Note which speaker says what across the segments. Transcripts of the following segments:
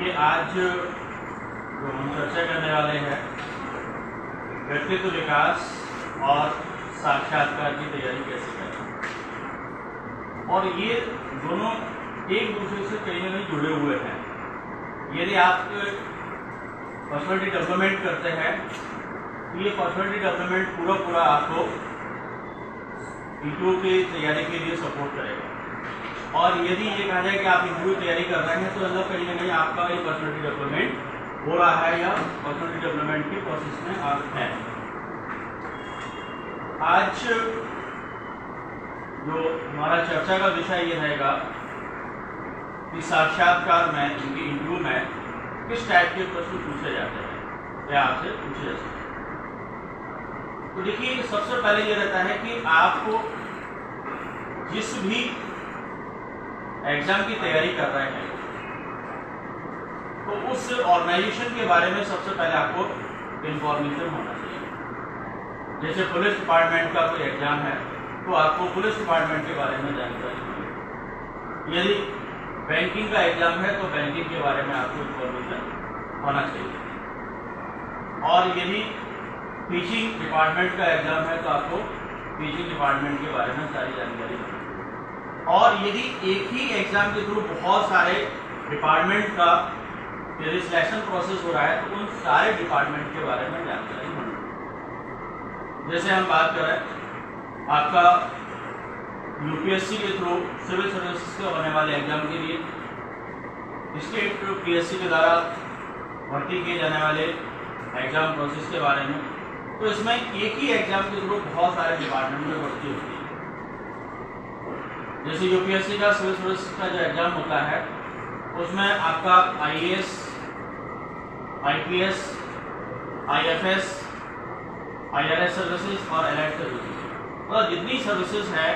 Speaker 1: देखिए, आज जो हम चर्चा करने वाले हैं व्यक्तित्व विकास और साक्षात्कार की तैयारी कैसे करें, और ये दोनों एक दूसरे से कहीं ना कहीं जुड़े हुए हैं। यदि आप पर्सनालिटी डेवलपमेंट करते हैं तो ये पर्सनालिटी डेवलपमेंट पूरा आपको इंटरव्यू की तैयारी के लिए सपोर्ट करेगा। और यदि ये कहा जाए कि आप इंटरव्यू तैयारी कर रहे हैं तो मतलब कहीं ना कहीं आपका ये पर्सनालिटी डेवलपमेंट हो रहा है या पर्सनालिटी डेवलपमेंट के प्रोसेस में आप हैं। आज जो हमारा चर्चा का विषय ये रहेगा कि साक्षात्कार में, इनके इंटरव्यू में किस टाइप के प्रश्न पूछे जाते हैं या आपसे पूछे जा सकते हैं। तो देखिए, सबसे पहले ये रहता है कि आपको जिस भी एग्जाम की तैयारी कर रहे हैं तो उस ऑर्गेनाइजेशन के बारे में सबसे पहले आपको इंफॉर्मेशन होना चाहिए। जैसे पुलिस डिपार्टमेंट का कोई एग्जाम है तो आपको पुलिस डिपार्टमेंट के बारे में जानकारी होगी। यदि बैंकिंग का एग्जाम है तो बैंकिंग के बारे में आपको इंफॉर्मेशन होना चाहिए। और यदि टीचिंग डिपार्टमेंट का एग्जाम है तो आपको टीचिंग डिपार्टमेंट के बारे में सारी जानकारी होगी। और यदि एक ही एग्जाम के थ्रू बहुत सारे डिपार्टमेंट का यदि सिलेक्शन प्रोसेस हो रहा है तो उन सारे डिपार्टमेंट के बारे में जानकारी होनी। जैसे हम बात करें आपका यूपीएससी के थ्रू सिविल सर्विसेज के होने वाले एग्जाम के लिए स्टेट पीएससी के द्वारा भर्ती किए जाने वाले एग्जाम प्रोसेस के बारे में, तो इसमें एक ही एग्जाम के थ्रू बहुत सारे डिपार्टमेंट में भर्ती होती है। जैसे यूपीएससी का सिविल सर्विस का जो एग्जाम होता है उसमें आपका IAS, IPS, IFS, IRS services और एलाइड सर्विसेज, और जितनी सर्विसेज है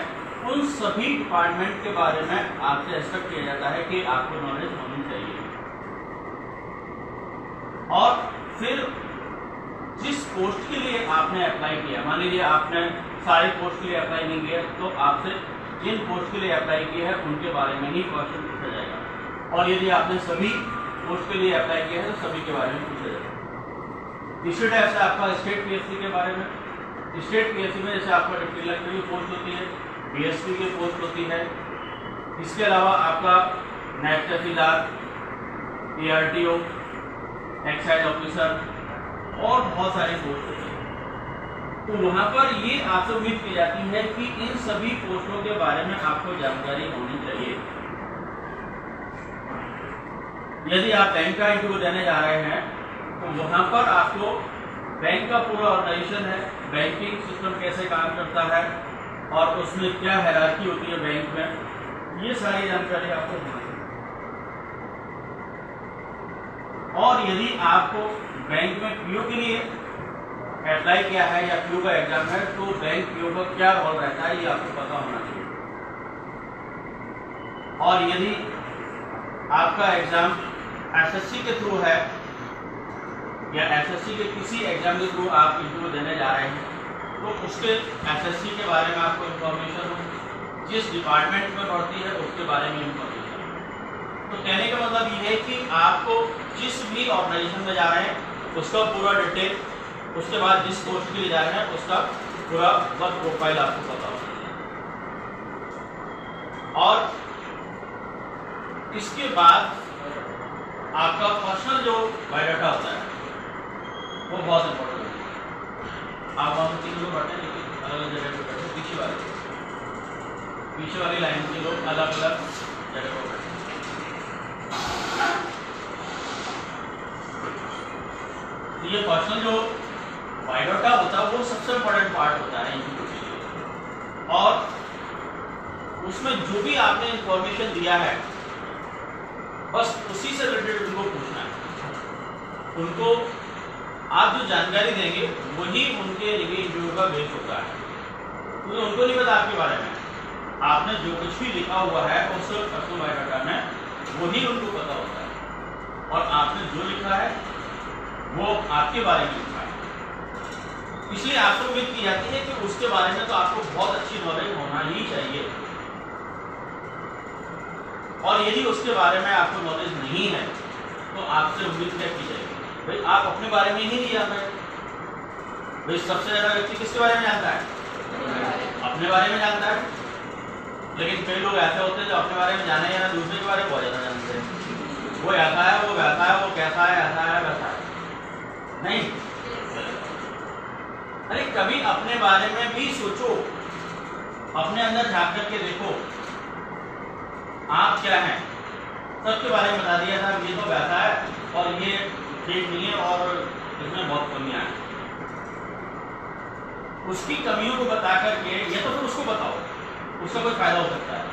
Speaker 1: उन सभी डिपार्टमेंट के बारे में आपसे एक्सपेक्ट किया जाता है कि आपको नॉलेज होनी चाहिए। और फिर जिस पोस्ट के लिए आपने अप्लाई किया, मान लीजिए आपने सारे पोस्ट के लिए अप्लाई नहीं किया तो आपसे जिन पोस्ट के लिए अप्लाई किया है उनके बारे में ही क्वेश्चन पूछा जाएगा। और यदि आपने सभी पोस्ट के लिए अप्लाई किया है तो सभी के बारे में पूछा जाएगा। इसी टाइप से आपका स्टेट पीएससी के बारे में, स्टेट पीएससी में जैसे आपका डिप्टी कलेक्टर की पोस्ट होती है, डीएसपी की पोस्ट होती है, इसके अलावा आपका नायब तहसीलदार, पीआरटीओ, एक्साइज ऑफिसर और बहुत सारी पोस्ट होती है। तो वहां पर ये आपसे उम्मीद की जाती है कि इन सभी पोस्टों के बारे में आपको जानकारी होनी चाहिए। यदि आप बैंक का इंटरव्यू देने जा रहे हैं तो वहां पर आपको बैंक का पूरा ऑर्गेनाइजेशन है, बैंकिंग सिस्टम कैसे काम करता है और उसमें क्या हायरार्की होती है बैंक में, ये सारी जानकारी आपको होनी चाहिए। और यदि आपको बैंक में पीओ के लिए अप्लाई किया है या पीओ का एग्जाम है तो बैंक पीओ का क्या रोल रहता है ये आपको पता होना चाहिए। और यदि आपका एग्जाम एसएससी के थ्रू है या एसएससी के किसी एग्जाम के थ्रू आप इंटरव्यू देने जा रहे हैं तो उसके एसएससी के बारे में आपको इंफॉर्मेशन हो, जिस डिपार्टमेंट में भर्ती है उसके बारे में इंफॉर्मेशन हो। तो कहने का मतलब ये है कि आपको जिस भी ऑर्गेनाइजेशन में जा रहे हैं उसका पूरा डिटेल, उसके बाद जिस पोस्ट के लिए जा रहे हैं उसका पूरा वर्क प्रोफाइल आपको पता होना चाहिए। और इसके बाद आपका पर्सनल जो बायोडाटा होता है वो बहुत इंपॉर्टेंट है। आप वहाँ तीन लोग बैठे हैं लेकिन अलग अलग जगह पर बैठे, पीछे वाली लाइन के लोग अलग अलग जगह पर बैठे। ये पर्सनल जो बायोडाटा होता है वो सबसे इम्पोर्टेंट पार्ट होता है इंटरव्यू के लिए। और उसमें जो भी आपने इंफॉर्मेशन दिया है बस उसी से रिलेटेड उनको पूछना है। उनको आप जो जानकारी देंगे वही उनके लिए इंटरव्यू का बेस होता है, क्योंकि उनको नहीं पता आपके बारे में। आपने जो कुछ भी लिखा हुआ है उस पर्सनल बायोडाटा में वही उनको पता होता है, और आपने जो लिखा है वो आपके बारे में लिखा है। इसलिए आपको उम्मीद की जाती है कि उसके बारे में तो आपको बहुत अच्छी नॉलेज होना ही चाहिए। और यदि उसके बारे में आपको नॉलेज नहीं है तो आपसे उम्मीद क्या की जाएगी? भाई आप अपने बारे में ही नहीं जानते। भाई सबसे ज्यादा व्यक्ति किसके बारे में जानता है? अपने बारे में जानता है। लेकिन कई लोग ऐसे होते हैं जो अपने बारे में जाने या दूसरे के बारे में बहुत ज्यादा जानते हैं। वो ऐसा है, वो वैसा है, वो कैसा है, ऐसा है, वैसा है। नहीं, अरे कभी अपने बारे में भी सोचो, अपने अंदर झांक करके देखो आप क्या हैं। सबके बारे में बता दिया था ये तो वैसा है और ये ठीक नहीं है और इसमें बहुत कमियां हैं। उसकी कमियों को बता करके ये तो फिर उसको बताओ, उसका कोई फायदा हो सकता है,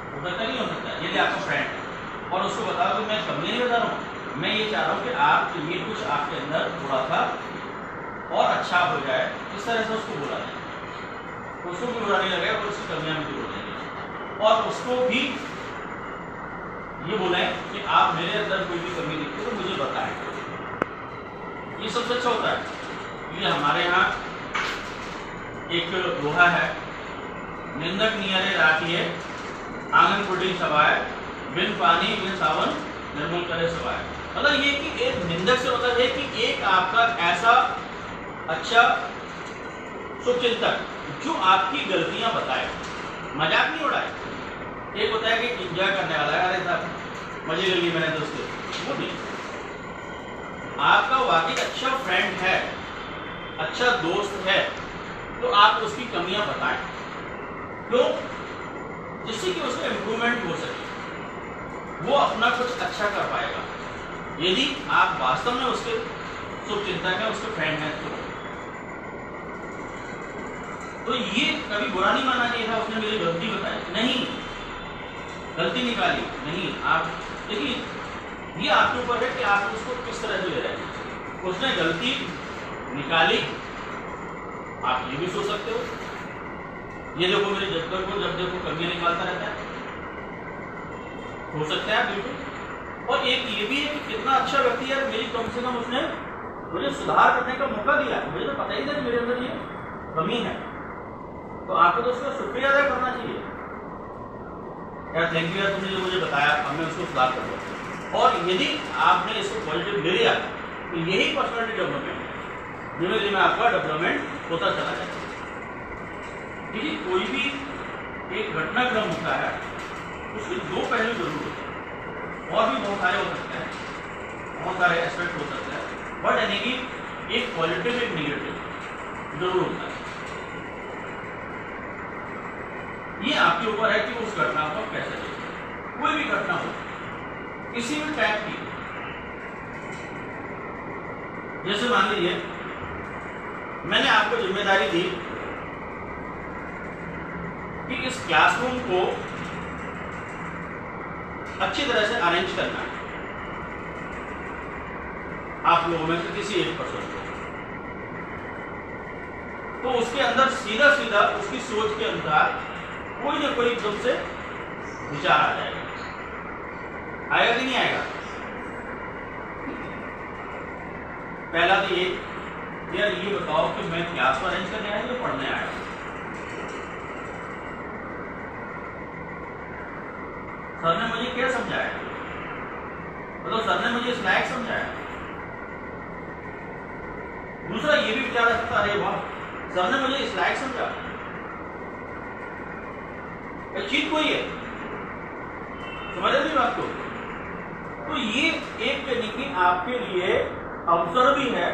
Speaker 1: हो सकता नहीं हो सकता। यदि आपका फ्रेंड है और उसको बताओ कि मैं कमियां नहीं बता रहा हूँ, मैं ये चाह रहा हूँ कि आप ये कुछ आपके अंदर थोड़ा सा और अच्छा हो जाए, इस तरह से उसको बोला जाए, उसको भी बुरा नहीं लगे और उसकी कमियां भी दूर हो जाएंगी। और उसको भी ये बोले कि आप मेरे अंदर कोई भी कमी दिखती तो मुझे बताएं। ये सबसे अच्छा होता है। ये हमारे यहाँ एक दोहा है, निंदक नियरे राखिए आंगन कुटी सवाए, बिन पानी बिन सावन निर्मल करे सवाए। मतलब ये कि एक निंदक से मतलब है कि एक आपका ऐसा अच्छा शुभचिंतक जो आपकी गलतियां बताए, मजाक नहीं उड़ाए। एक होता है कि एंजॉय करने वाला है, अरे साहब मजे ले लिए मैंने दोस्तों, वो नहीं। आपका वाकई अच्छा फ्रेंड है, अच्छा दोस्त है, तो आप उसकी कमियां बताएं, क्यों? जिससे कि उसका इम्प्रूवमेंट हो सके, वो अपना कुछ अच्छा कर पाएगा। यदि आप वास्तव में उसके शुभचिंतक हैं, उसके फ्रेंड हैं तो ये कभी बुरा नहीं माना चाहिए था उसने मेरी गलती बताई, नहीं गलती निकाली, नहीं। आप देखिए, ये आपके ऊपर है कि आप उसको किस तरह से ले रहे हैं। उसने गलती निकाली, आप ये भी सोच सकते हो, ये देखो मेरे जब को जब देखो कमियां निकालता रहता है, हो सकता है बिल्कुल। और एक ये भी है कि कितना अच्छा व्यक्ति है, मेरी कम से कम उसने मुझे सुधार करने का मौका दिया। मुझे तो पता ही था कि मेरे अंदर ये कमी है, तो आपको तो उसका शुक्रिया अदा करना चाहिए। यार थैंक यू यार, तुमने जो मुझे बताया अब मैं उसको सुधार करूँगा। और यदि आपने इसको पॉजिटिव ले लिया तो यही पर्सनैलिटी डेवलपमेंट है, धीमे धीमे आपका डेवलपमेंट होता चला जाएगा। देखिए, कोई भी एक घटनाक्रम होता है, उसके दो पहलू जरूर होते हैं, और भी बहुत सारे हो सकते हैं, बहुत सारे एस्पेक्ट हो सकते हैं, बट यानी कि एक पॉजिटिव एक निगेटिव जरूर होता है। ये आपके ऊपर है कि उस घटना को कैसे देखें। कोई भी घटना हो, किसी भी टाइप की, जैसे मान लीजिए मैंने आपको जिम्मेदारी दी कि इस क्लासरूम को अच्छी तरह से अरेंज करना है आप लोगों में से किसी एक पर्सन को, तो उसके अंदर सीधा सीधा उसकी सोच के अनुसार कोई ना कोई एकदम से विचार आ जाएगा। आएगा कि नहीं आएगा? पहला तो ये यार ये बताओ कि मैं क्लास को अरेंज करने आया या पढ़ने आया? सर ने मुझे क्या समझाया? मतलब सर ने मुझे इस लायक समझाया। दूसरा ये भी विचार आ सकता, अरे वाह सर ने मुझे इस लायक समझा, चीज कोई है, समझ रही बात को? तो ये एक यानी कि आपके लिए अवसर भी है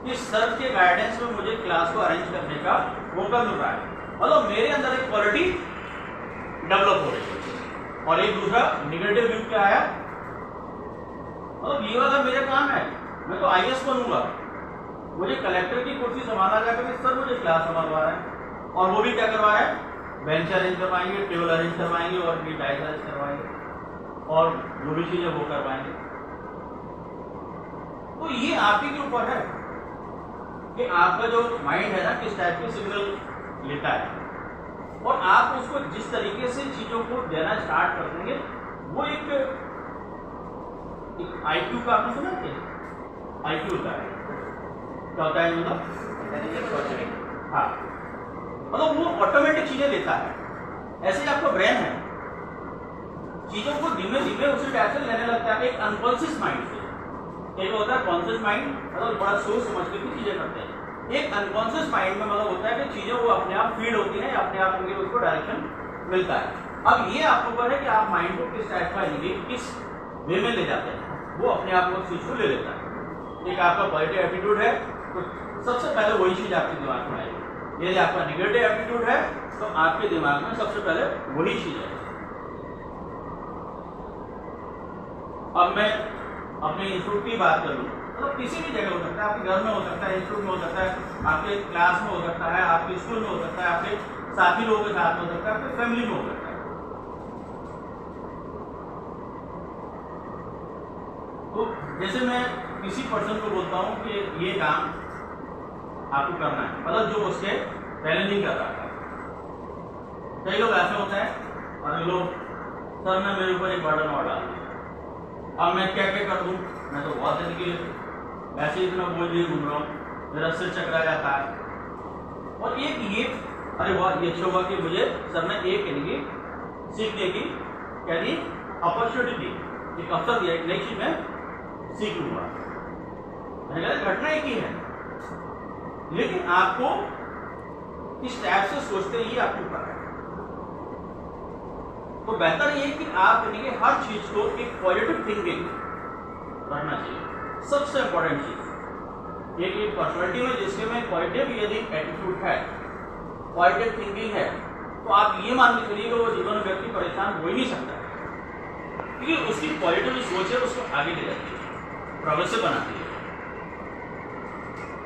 Speaker 1: कि सर के गाइडेंस में मुझे क्लास को अरेंज करने का मौका मिल रहा है। मतलब मेरे अंदर एक क्वालिटी डेवलप हो रही है। और एक दूसरा निगेटिव व्यू क्या आया, मतलब ये वाला मेरा काम है, मैं तो आईएएस बनूंगा, मुझे कलेक्टर की कुर्सी संभालना जाकर सर मुझे क्लास संभालवा रहा है, और वो भी क्या करवा रहा है, बेंच अरेंज करवाएंगे, टेबल अरेंज करवाएंगे और भी टाइल्स अरेंज करवाएंगे और जो भी चीजें वो करवाएंगे। तो ये आप ही के ऊपर है कि आपका जो माइंड है ना किस टाइप के सिग्नल लेता है, और आप उसको जिस तरीके से चीजों को देना स्टार्ट कर देंगे, वो एक आईक्यू का आपने सुना है? आईक्यू होता है, क्या होता है मतलब? हाँ, मतलब वो ऑटोमेटिक चीजें लेता है। ऐसे ही आपका ब्रेन है, चीजों को धीमे धीमे उसी टाइप से लेने लगता है, एक अनकॉन्शियस माइंड से। एक होता है कॉन्शियस माइंड, मतलब बड़ा सोच समझ के भी चीजें करते हैं। एक अनकॉन्शियस माइंड में मतलब होता है कि चीजों को अपने आप फीड होती है, अपने आप उनके उसको डायरेक्शन मिलता है। अब ये आपके ऊपर है कि आप माइंड को किस टाइप का किस वे में ले जाते हैं, वो अपने आप को चीज को ले लेता है। एक आपका पॉजिटिव एटीट्यूड है तो सबसे पहले वही चीज आपके दिमाग में आएगी। यदि आपका निगेटिव एटीट्यूड है तो आपके दिमाग में सबसे पहले वही चीज है। अब मैं अपने इंस्टीट्यूट की बात करूं तो किसी भी जगह हो सकता है, आपके घर में हो सकता है, इंस्टीट्यूट में हो सकता है, आपके क्लास में हो सकता है, आपके स्कूल में हो सकता है, आपके साथी लोगों के साथ में हो सकता है, आपके फैमिली में हो सकता है। तो जैसे मैं किसी पर्सन को बोलता हूं कि ये काम आपको करना है, मतलब जो उसके पहले नहीं कर रहा था। कई लोग ऐसे होते हैं और लोग सर ने मेरे ऊपर एक बर्डन और डाल दिया, अब मैं क्या क्या कर दूं, मैं तो बहुत दिन के वैसे इतना बोझ नहीं घूम रहा हूँ, मेरा सिर चकरा जाता है। और एक ये अरे वाह ये अच्छा हुआ कि मुझे सर ने एक सीखने की क्या दी, अपॉर्चुनिटी दी, एक अवसर दिया, एक नई चीज मैं सीख लूंगा। मैंने कहा घटना एक ही है, लेकिन आपको इस टाइप से सोचते ही आपके ऊपर है। तो बेहतर ये कि आप हर चीज को एक पॉजिटिव थिंकिंग करना चाहिए। सबसे इंपॉर्टेंट चीज एक पर्सनालिटी में जिसके में पॉजिटिव यदि एटीट्यूड है, पॉजिटिव थिंकिंग है, तो आप ये मान के चलिए वो जीवन में व्यक्ति परेशान हो ही नहीं सकता, क्योंकि उसकी पॉजिटिव सोच है उसको आगे ले जाती है, प्रोग्रेसिव बनाती है।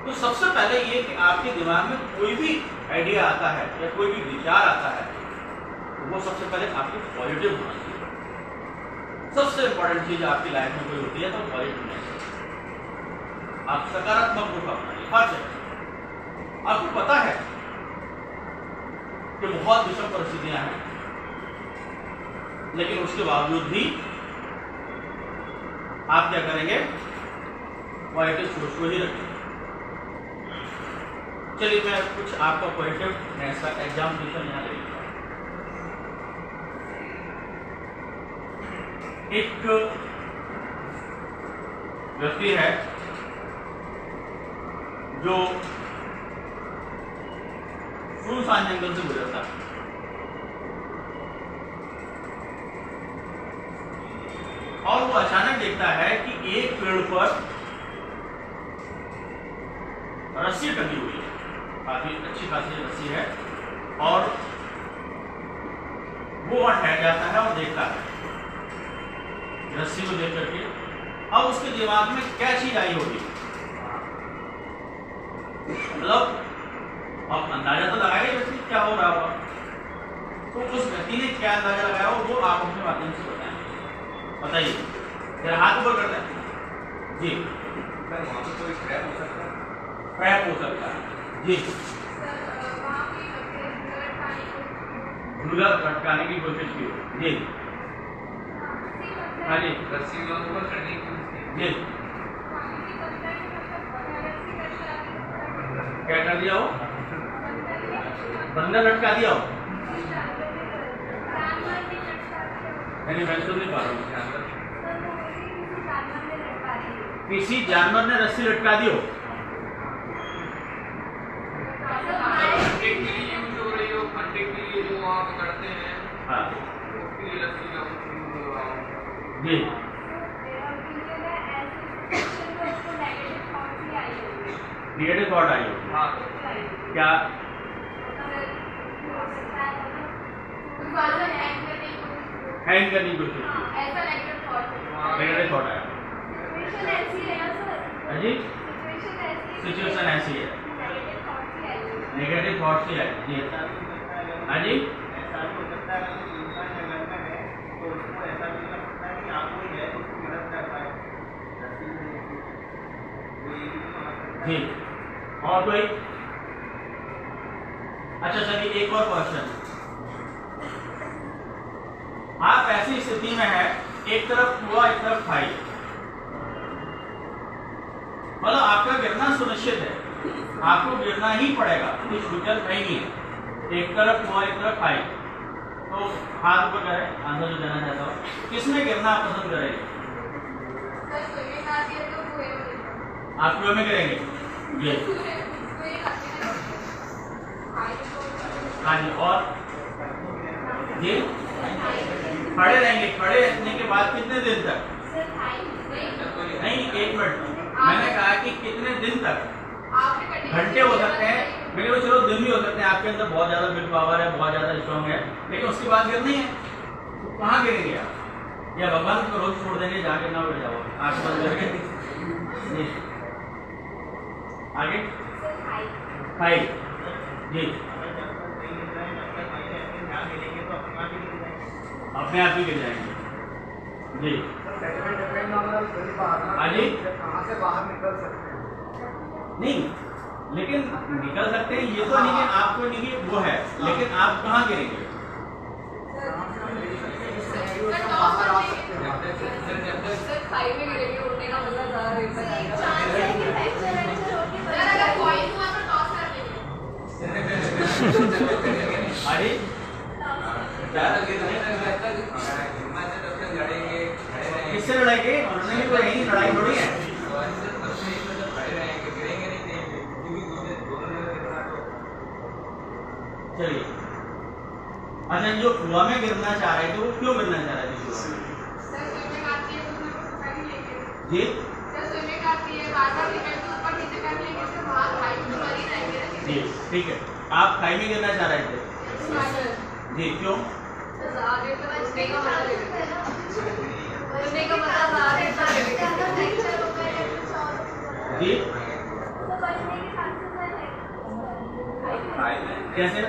Speaker 1: तो सबसे पहले ये कि आपके दिमाग में कोई भी आइडिया आता है या कोई भी विचार आता है तो वो सबसे पहले आपकी पॉजिटिव होना चाहिए। सबसे इंपॉर्टेंट चीज आपकी लाइफ में कोई होती है तो पॉजिटिवनेस। आप सकारात्मक रूप अपनाइए हर जगह। आपको पता है कि बहुत विषम परिस्थितियां हैं, लेकिन उसके बावजूद भी आप क्या करेंगे, पॉजिटिव सोच को ही रखेंगे। चलिए मैं कुछ आपका पॉजिटिवनेस का एग्जाम्पल यहाँ ले लूंगा। एक व्यक्ति है जो सुनसान जंगल से गुजरता है, और वो अचानक देखता है कि एक पेड़ पर रस्सी टंगी हुई है, काफी अच्छी खासी रस्सी है, और वो वहां ठहर जाता है और देखता है रस्सी को देख करके। अब उसके दिमाग में क्या चीज आई होगी, मतलब अब अंदाजा तो लगाएगा व्यक्ति क्या हो रहा होगा। तो उस व्यक्ति ने क्या अंदाजा लगाया हो वो आप अपने माध्यम से बताएं। बताइए, मेरा हाथ ऊपर करता है जी।
Speaker 2: सर वहाँ पे कोई ट्रैप हो सकता है?
Speaker 1: ट्रैप हो सकता है जी। झूला भटकाने की कोशिश की जी। हाँ जी,
Speaker 2: रस्सी में ऊपर चढ़ने की
Speaker 1: जी। क्या कर दिया हो, बंदर लटका दिया हो, यानी मैं सुन नहीं पा रहा हूँ। किसी जानवर ने रस्सी लटका दी हो,
Speaker 2: के लिए यूज हो रही हो, अंडे के लिए जो आप करते हैं,
Speaker 1: हाँ
Speaker 2: उसके लिए रस्सी का
Speaker 1: जी। निगेटिव थॉट आई हो,
Speaker 2: हाँ
Speaker 1: क्या हैंग करने की कोशिश की, नेगेटिव थॉट आया जी। सिचुएशन ऐसी है, नेगेटिव थॉट से आई जी। हाँ जी, जी। और कोई? अच्छा चलिए एक और क्वेश्चन। आप ऐसी स्थिति में है, एक तरफ कुआं एक तरफ खाई, मतलब आपका गिरना सुनिश्चित है, आपको गिरना ही पड़ेगा, कुछ विकल्प नहीं है। एक तरफ कुआं एक तरफ खाई, तो हाथ ऊपर करें, आंसर जो देना चाहता हूँ, किसमें गिरना आप पसंद करेंगे? आप कुएं में करेंगे ये? हाँ जी, और ये खड़े रहेंगे, खड़े रहने के बाद कितने दिन तक? नहीं, 1 मिनट, मैंने कहा कि कितने दिन तक? घंटे हो सकते हैं, मैंने कहा चलो दिन भी हो सकते हैं, आपके अंदर बहुत ज्यादा विल पावर है, बहुत ज्यादा स्ट्रॉन्ग है, लेकिन उसके बाद गिरनी है तो कहाँ गिरेंगे आप? या भगवान को रोज छोड़ देंगे, जहाँ गिरना उड़ जाओ, आठ बंद करके। आगे खाई जी, अपने आप ही गिर जाएंगे जी। हाँ जी,
Speaker 3: से बाहर निकल सकते हैं?
Speaker 1: नहीं, लेकिन निकल सकते हैं ये तो नहीं कि आपको नहीं कि वो है, लेकिन आप कहाँ गिरेंगे? अरे किससे लड़ाएंगे? उन्होंने भी कोई यही लड़ाई थोड़ी है। चलिए, अच्छा, जो कुआं में गिरना चाह रहे थे वो क्यों गिरना चाह रहे थे कुआं में? जी जी, ठीक है, आप खाई में गिरना चाह रहे थे जी, क्यों? जी कैसे?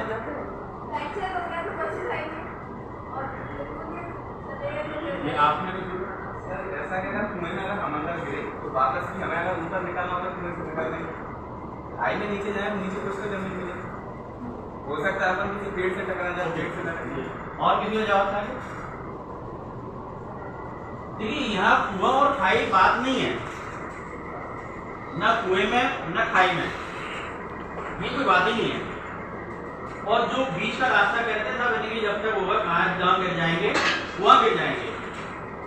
Speaker 1: ये आपने
Speaker 3: ऐसा कि अगर कुएं में अगर हम अंदर गिरे तो वापस भी हमें अगर ऊपर निकालना होगा कुएं से निकाल देंगे। खाई में नीचे जाए, नीचे कुछ तो जमीन मिले, हो सकता है अपन किसी पेड़ से टकरा जाए, पेड़ से टकरा।
Speaker 1: और किसी का जवाब था? देखिए, यहाँ कुआं और खाई बात नहीं है, ना कुएं में ना खाई में, ये कोई बात ही नहीं है। और जो बीच का रास्ता कहते हैं ना, कि जब तक होगा कहाँ जहाँ गिर जाएंगे वहां गिर जाएंगे,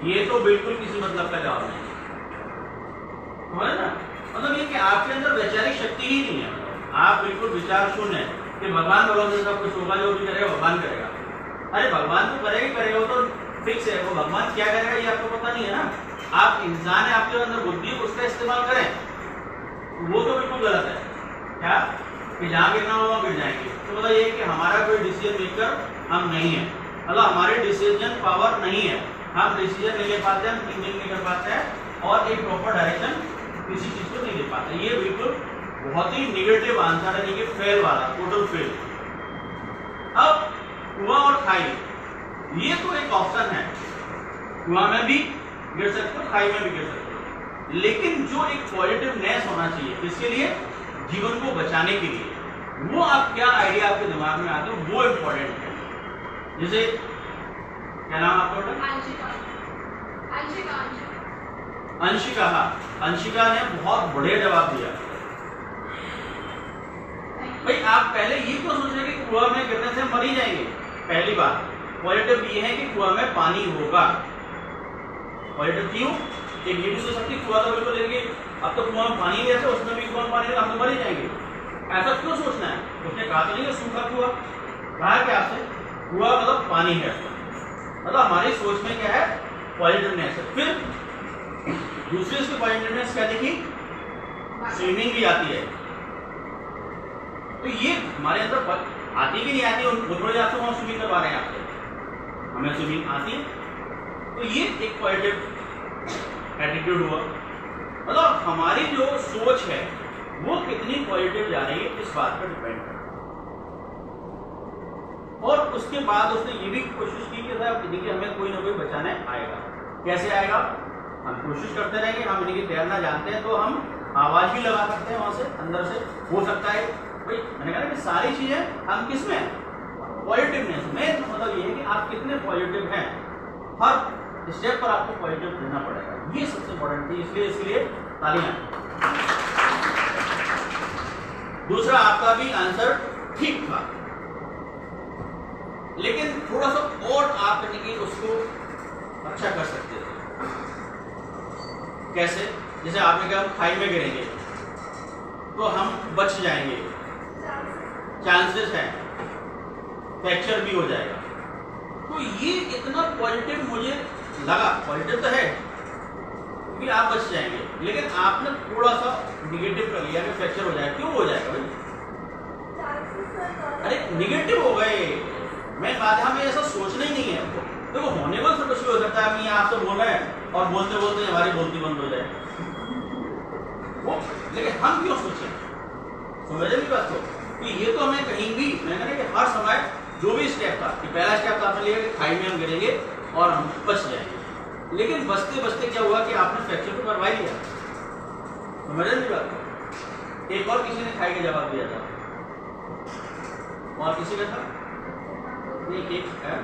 Speaker 1: ये तो बिल्कुल किसी मतलब का जवाब नहीं है ना। मतलब ये कि आपके अंदर वैचारिक शक्ति ही नहीं है, आप बिल्कुल विचार शून्य है कि भगवान भरोसे सब कुछ होगा, जो भी करेगा भगवान करेगा। अरे भगवान तो करेगा ही करेगा, वो तो फिक्स है, वो भगवान क्या करेगा ये आपको पता नहीं है ना। आप इंसान है, आपके अंदर बुद्धि, उसका इस्तेमाल करें, वो तो बिल्कुल गलत है क्या कि जहाँ गिरना हो वहाँ गिर जाएंगे। तो मतलब ये कि हमारा कोई डिसीजन मेकर हम नहीं है, मतलब हमारी डिसीजन पावर नहीं है, हम डिसीजन नहीं ले पाते, हम थिंकिंग नहीं कर पाते हैं और एक प्रॉपर डायरेक्शन किसी चीज को नहीं ले पाते। ये बिल्कुल बहुत ही निगेटिव आंसर है, कि फेल वाला, टोटल फेल। अब कुआं और खाई, ये तो एक ऑप्शन है, कुआं में भी गिर सकते हो, खाई में भी गिर सकते हो, लेकिन जो एक पॉजिटिवनेस होना चाहिए किसके लिए? जीवन को बचाने के लिए, वो आप क्या आइडिया आपके दिमाग में आते हो, वो इम्पोर्टेंट है। जैसे क्या नाम आपका? अंशिका। अंशिका ने बहुत बढ़िया जवाब दिया। भाई आप पहले ये क्यों सोच रहे कि कुआं में गिरने से मर ही जाएंगे? पहली बात पॉजिटिव ये है कि कुआं में पानी होगा। पॉजिटिव क्यों? एक ये भी सोच सकती कुआं तो बिल्कुल लेंगे, अब तो कुआं में पानी नहीं है, उसमें भी कुआं में पानी है, हम तो मर ही जाएंगे। ऐसा क्यों सोचना है? उसने कहा तो नहीं है सूखा कुआं, कहा क्या आपसे? कुआं मतलब पानी है, मतलब हमारी सोच में क्या है? पॉजिटिवनेस है। फिर दूसरी उसकी पॉजिटिवनेस क्या देखी? स्विमिंग भी आती है। तो ये हमारे अंदर आती कि नहीं आती, थोड़ी आपसे हम स्विमिंग करवा रहे हैं आपसे, हमें स्विमिंग आती है। तो ये एक पॉजिटिव एटीट्यूड हुआ, मतलब हमारी जो सोच है वो कितनी पॉजिटिव जा रही है इस बात पर डिपेंड है। और उसके बाद उसने ये भी कोशिश की कि देखिए हमें कोई ना कोई बचाने आएगा। कैसे आएगा? हम कोशिश करते रहेंगे, हम इनकी तैरना जानते हैं तो हम आवाज भी लगा सकते हैं वहां से, अंदर से हो सकता है। भाई मैंने कहा कि सारी चीजें हम किस में? पॉजिटिवनेस में। मतलब ये है कि आप कितने पॉजिटिव हैं, हर स्टेप पर आपको पॉजिटिव रहना पड़ेगा, ये सबसे इंपॉर्टेंट है। इसलिए इसके लिए तालियां। दूसरा आपका भी आंसर ठीक था, लेकिन थोड़ा सा और आप करने की उसको अच्छा कर सकते थे। कैसे? जैसे आपने कहा हम खाई में गिरेंगे तो हम बच जाएंगे, चांसेस है फ्रैक्चर भी हो जाएगा। तो ये इतना पॉजिटिव मुझे लगा, पॉजिटिव तो है कि आप बच जाएंगे, लेकिन आपने थोड़ा सा निगेटिव कर लिया कि फ्रैक्चर हो जाएगा। क्यों हो जाएगा भाई? अरे निगेटिव हो गए, मैं बात हमें ऐसा सोचना ही नहीं है। देखो होने को कुछ भी हो सकता है, हम यहाँ आपसे बोल रहे हैं और बोलते बोलते हमारी बोलती बंद हो जाए वो, लेकिन हम क्यों सोचें? समझे मेरी बात को? कि ये तो हमें कहीं भी, मैंने कहा कि हर समय जो भी स्टेप था कि पहला स्टेप तो आपने लिया कि खाई में हम गिरेंगे और हम बच जाएंगे, लेकिन बचते बचते क्या हुआ कि आपने फ्रैक्चर को करवा ही लिया। समझे मेरी बात को? एक और किसी ने खाई का जवाब दिया था, और किसी का था एक है।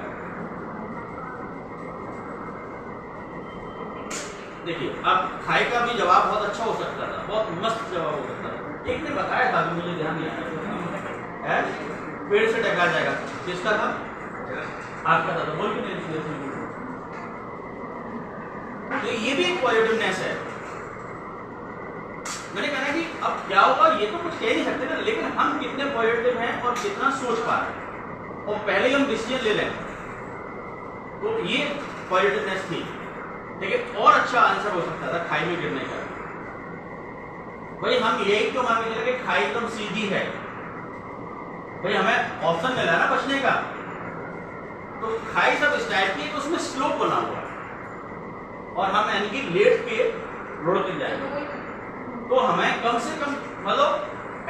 Speaker 1: देखिए अब खाई का भी जवाब बहुत अच्छा हो सकता था, बहुत मस्त जवाब हो सकता था। एक ने बताया था, अभी मुझे ध्यान नहीं आया, पेड़ से टकरा जाएगा। किसका था? आपका था। तो बोल क्यों नहीं? तो ये भी एक पॉजिटिवनेस है। मैंने कहा कि अब क्या होगा ये तो कुछ कह नहीं सकते ना, लेकिन हम कितने पॉजिटिव हैं और कितना सोच पा रहे हैं, और पहले हम डिसीजन ले लें, तो ये पॉजिटिवनेस थी। लेकिन और अच्छा आंसर हो सकता था खाई में गिरने का। भाई हम यही क्यों मान के चले कि खाई एकदम सीधी है? भाई हमें ऑप्शन मिला ना बचने का, तो खाई सब इस टाइप की तो उसमें स्लोप बना हुआ है और हम यानी कि लेट के लुढ़क जाएंगे, तो हमें कम से कम मतलब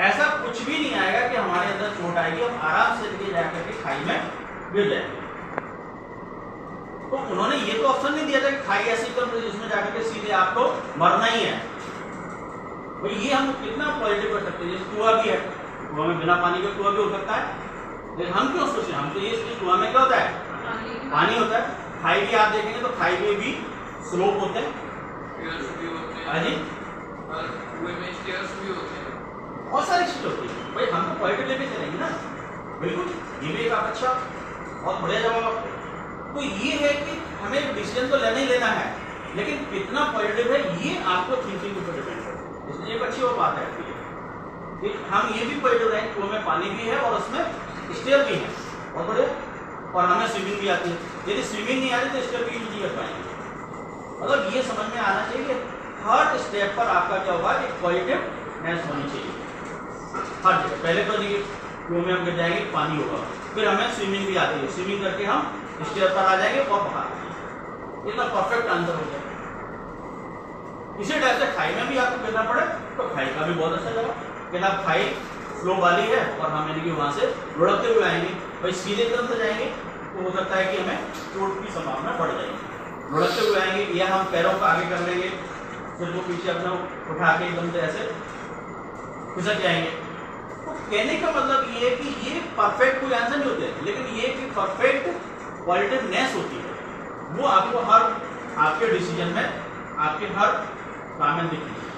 Speaker 1: ऐसा कुछ भी नहीं आएगा कि हमारे अंदर चोट आएगी, हम आराम से लेके जाकर के खाई में गिर जाएंगे। तो उन्होंने ये तो ऑप्शन नहीं दिया था कि खाई ऐसी एकदम जिसमें जाकर के सीधे आपको मरना ही है। भाई ये हम कितना पॉजिटिव कर सकते हैं। जैसे कुआं भी है, कुआं में बिना पानी के कुआं भी हो सकता है, लेकिन हम क्यों सोचें? हम तो ये कुआं में क्या होता है? पानी होता है। खाई भी आप देखेंगे तो खाई में भी स्लोप होते हैं, बहुत सारी चीज होती है। भाई हम तो पॉजिटिव लेके चलेंगे ना, बिल्कुल। ये भी एक अच्छा बहुत बढ़िया जवाब आपको। तो ये है कि हमें डिसीजन तो लेना ही लेना है, लेकिन कितना पॉजिटिव है ये आपको थिंकिंग ऊपर डिपेंड है। इसलिए एक अच्छी वो बात है कि हम ये भी पॉजिटिव रहें कि में पानी भी है और उसमें स्टेयर भी है, और बढ़िया, और हमें स्विमिंग भी आती है। यदि स्विमिंग नहीं आ रही तो स्टेयर भी यूज नहीं कर पाएंगे। मतलब ये समझ में आना चाहिए हर स्टेप पर आपका क्या होगा, एक पॉजिटिवनेस होनी चाहिए हर जगह। पहले तो देखिए कुएं में हम गिर जाएंगे, पानी होगा, फिर हमें स्विमिंग भी आती है, स्विमिंग करके हम स्टेयर पर आ जाएंगे और बाहर। इतना परफेक्ट आंसर हो जाएगा। इसी टाइप से खाई में भी आपको गिरना पड़े तो खाई का भी बहुत अच्छा जवाब, कि आप खाई फ्लो वाली है और हम यानी कि वहां से लुढ़कते हुए आएंगे। भाई सीधे कदम से जाएंगे तो हो सकता है कि हमें चोट की संभावना बढ़ जाएगी। लुढ़कते हुए आएंगे या हम पैरों को आगे कर लेंगे, फिर वो पीछे अपना उठा के एकदम से ऐसे खिसक जाएंगे। तो कहने का मतलब ये है कि ये परफेक्ट कोई आंसर नहीं होते, लेकिन ये कि परफेक्ट पॉजिटिवनेस होती है, वो आपको हर आपके डिसीजन में, आपके हर काम में दिखती है।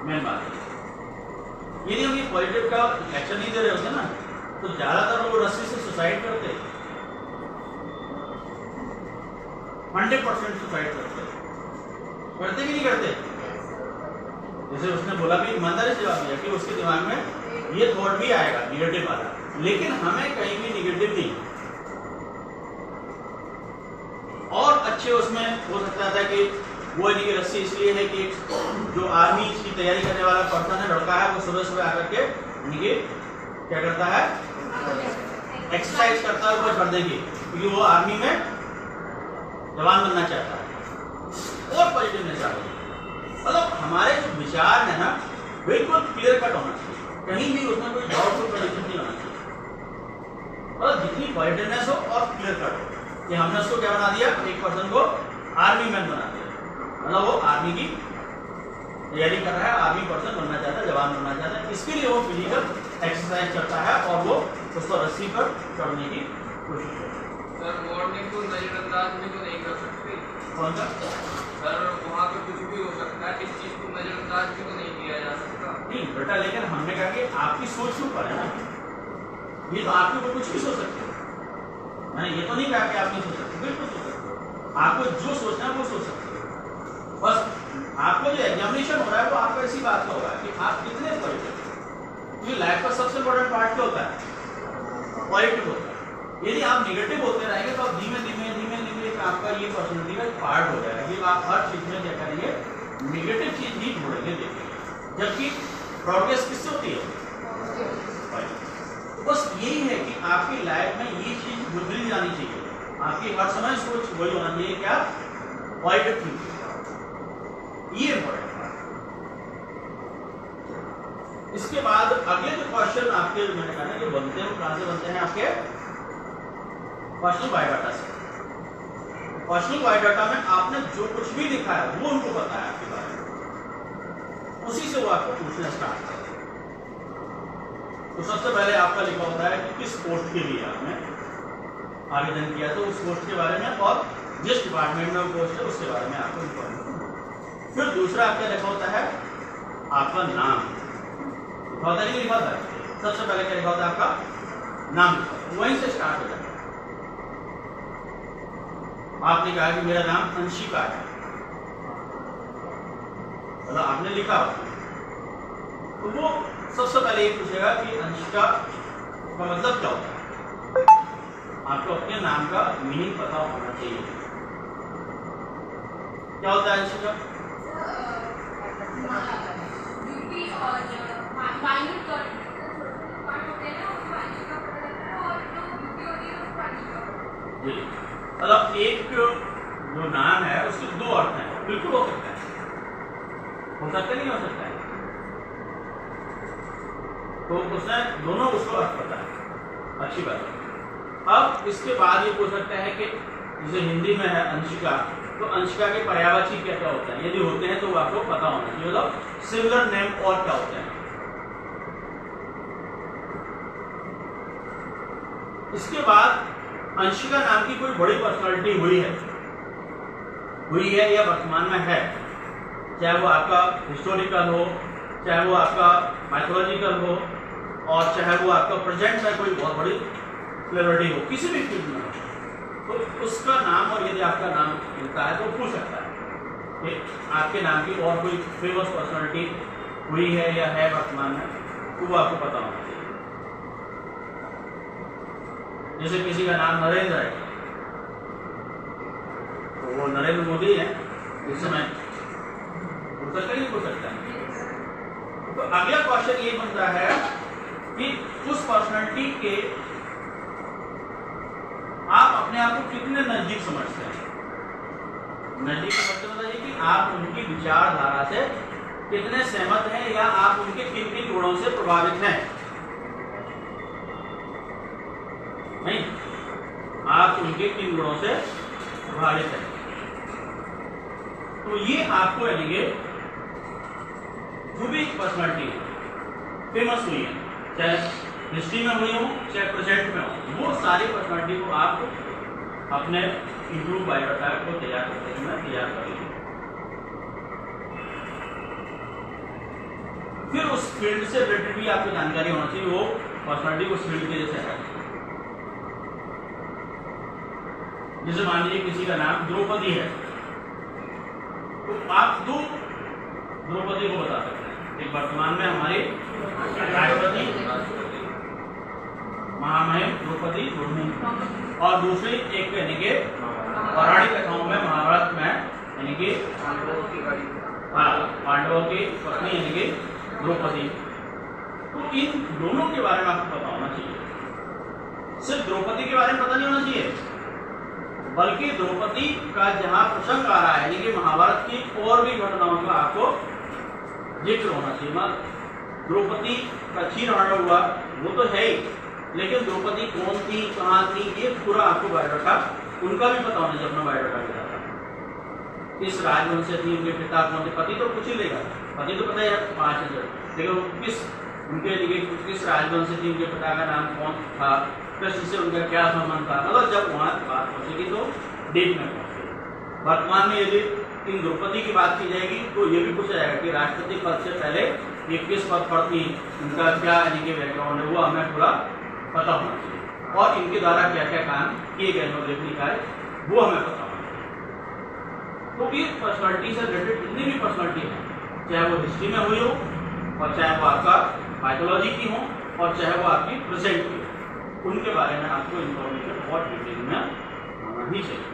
Speaker 1: मेन बात है यदि हम ये पॉजिटिव का एक्शन नहीं दे रहे होते ना, तो ज्यादातर लोग रस्सी से सुसाइड करते, 100% सुसाइड करते कि नहीं करते? जैसे उसने बोला भी, ईमानदारी से जवाब दिया कि उसके दिमाग में ये थॉट भी आएगा निगेटिव वाला, लेकिन हमें कहीं भी निगेटिव नहीं। और अच्छे उसमें हो सकता था कि वो यानी कि रस्सी इसलिए है कि जो आर्मी की तैयारी करने वाला पर्सन है, लड़का है, वो सुबह सुबह आकर के ये क्या करता है, एक्सरसाइज करता है ऊपर चढ़ने की, क्योंकि वो आर्मी में जवान बनना चाहता है। और पॉजिटिवनेस आ गई, मतलब हमारे जो विचार है ना बिल्कुल क्लियर कट होना चाहिए, कहीं भी उसमें कोई डाउटफुल कंडीशन नहीं होना चाहिए। मतलब जितनी पॉजिटिवनेस हो और क्लियर कट हो कि हमने उसको क्या बना दिया, एक पर्सन को आर्मी मैन बना दिया, मतलब वो आर्मी की तैयारी कर रहा है, आर्मी पर्सन बनना चाहता है, जवान बनना चाहता है। इसके लिए वो फिजिकल एक्सरसाइज करता है और वो उसको रस्सी पर चढ़ने की कोशिश करता है।
Speaker 2: सर मॉर्निंग को नजरअंदाज भी तो नहीं कर सकते।
Speaker 1: कौन सा?
Speaker 2: सर वहाँ पे कुछ भी हो सकता है, इस चीज को नजरअंदाज भी तो नहीं किया जा सकता।
Speaker 1: नहीं बेटा, लेकिन हमने कहा कि आपकी सोच के ऊपर है ना, ये तो आपके ऊपर कुछ भी सोच सकते हो। मैंने ये तो नहीं कहा कि आप नहीं सोच सकते, बिल्कुल सोच सकते हो। आपको जो सोचना है वो सोच सकते हो। बस आपको जो एग्जामिनेशन हो रहा है वो आपको ऐसी बात का होगा कि आप कितने पॉजिटिव, क्योंकि लाइफ का सबसे इंपॉर्टेंट पार्ट क्या होता है? पॉजिटिव होता है। यदि आप निगेटिव होते रहेंगे तो आप धीमे धीमे आपका ये पर्सनैलिटी का पार्ट हो जाएगा कि आप हर चीज में क्या करेंगे, निगेटिव चीज ही ढूंढेंगे, देखेंगे। जबकि प्रोग्रेस किससे होती है? तो बस यही है कि आपकी लाइफ में ये चीज बदली जानी चाहिए, आपकी हर समय सोच वही होना चाहिए, क्या? पॉजिटिव थिंकिंग, ये इंपॉर्टेंट बात। इसके बाद अगले जो क्वेश्चन आपके मैंने कहा कि बनते हैं, कहां से बनते हैं? आपके पर्सनल बायोडाटा से। पर्सनल बायोडाटा में आपने जो कुछ भी लिखा है वो उनको पता है आपके बारे में, उसी से वो आपको पूछना स्टार्ट करते हैं। तो सबसे पहले आपका लिखा होता है कि किस पोस्ट के लिए आपने आवेदन किया, तो उस पोस्ट के बारे में और जिस डिपार्टमेंट में वो पोस्ट है उसके बारे में आपको इन्फॉर्मेशन। फिर दूसरा आपका लिखा होता है आपका नाम, लिखा होता है, लिखा होता है सबसे पहले क्या लिखा होता है? आपका नाम लिखा होता है, वहीं से स्टार्ट हो जाता है। आपने कहा कि मेरा नाम अंशिका है, मतलब आपने लिखा तो वो सबसे पहले ये पूछेगा कि अंशिका का मतलब क्या होता है। आपको अपने नाम का मीनिंग पता होना चाहिए। क्या होता है अंशिका? जी, मतलब एक जो नाम है उसके दो अर्थ हैं, बिल्कुल हो सकता है, हो सकता नहीं हो सकता है, तो उसने दोनों उसको अर्थ पता है, अच्छी बात है। अब इसके बाद ये पूछ सकता है कि जैसे हिंदी में है अंशिका, तो अंशिका के पर्यायवाची क्या क्या होता है, यदि होते हैं तो आपको पता होना चाहिए, मतलब सिमिलर नेम और क्या होते हैं। इसके बाद अंशिका नाम की कोई बड़ी पर्सनालिटी हुई है या वर्तमान में है, चाहे वो आपका हिस्टोरिकल हो, चाहे वो आपका माइथोलॉजिकल हो, और चाहे वो आपका प्रेजेंट में कोई बहुत बड़ी सेलिब्रिटी हो, किसी भी फील्ड में हो, तो उसका नाम, और यदि आपका नाम मिलता है तो पूछ सकता है कि आपके नाम की और कोई फेमस पर्सनालिटी हुई है या है वर्तमान में, तो वो आपको पता होना चाहिए। जैसे किसी का नाम नरेंद्र है तो वो नरेंद्र मोदी है इस समय, पूछ सकता है, पूछ सकता है। तो अगला क्वेश्चन ये बनता है कि उस पर्सनालिटी के आप अपने आप को कितने नजदीक समझते हैं। नजदीक समझते बताइए कि आप उनकी विचारधारा से कितने सहमत हैं या आप उनके किन किन गुणों से प्रभावित हैं। नहीं, आप उनके किन गुणों से प्रभावित हैं। तो ये आपको यानी कि जो भी पर्सनालिटी फेमस हुई है, चाहे हिस्ट्री में हुई हो चाहे प्रेजेंट में हो, वो सारी पर्सनालिटी को आप अपने इंटरव्यू बायोडाटा को तैयार करते समय तैयार कर लीजिए। फिर उस फील्ड से रिलेटेड भी आपको जानकारी होना चाहिए, वो पर्सनालिटी उस फील्ड के जैसे है। जैसे मान लीजिए किसी का नाम द्रौपदी है, तो आप दो द्रौपदी को बता सकते हैं। एक वर्तमान में हमारी राष्ट्रपति महामहिम द्रौपदी मुर्मू, और दूसरी एक यानी कि पौराणिक कथाओं में महाभारत में यानी कि पांडवों की पत्नी यानी कि द्रौपदी। तो इन दोनों के बारे में आपको पता होना चाहिए। सिर्फ द्रौपदी के बारे में पता नहीं होना चाहिए, बल्कि द्रौपदी का जहां प्रसंग आ रहा है यानी कि महाभारत की और भी घटनाओं का आपको जिक्र होना चाहिए। द्रौपदी का छीनहरण हुआ वो तो है ही, लेकिन द्रौपदी कौन थी, कहाँ थी, ये पूरा आपको बायोडाटा उनका भी पता होना चाहिए। अपना बायोडाटा के साथ किस राजवंश से थी, उनके पिता कौन थे, पति तो पूछ ही लेगा, पति तो पता है 5 हजार, लेकिन किस उनके लिए किस राजवंश से थी, उनके पिता का नाम कौन था, कृष्ण से उनका क्या संबंध था। मतलब जब वहाँ बात पहुंचेगी तो डीप में पहुंचेगी। वर्तमान में यदि इन द्रौपदी की बात की जाएगी तो ये भी पूछा जाएगा कि राष्ट्रपति पद से पहले ये किस पद पर थी, उनका क्या यानी कि बैकग्राउंड है, वो हमें पूरा पता होना चाहिए। और इनके द्वारा क्या क्या काम किए गए हैं लेखनी कार्य, वो हमें पता होना चाहिए। तो ये पर्सनालिटी से रिलेटेड जितनी भी पर्सनालिटी है, चाहे वो हिस्ट्री में हुई हो और चाहे वो आपका माइथोलॉजी की हो और चाहे वो आपकी प्रेजेंट की हो, उनके बारे में आपको इन्फॉर्मेशन बहुत डिटेल में होना ही चाहिए।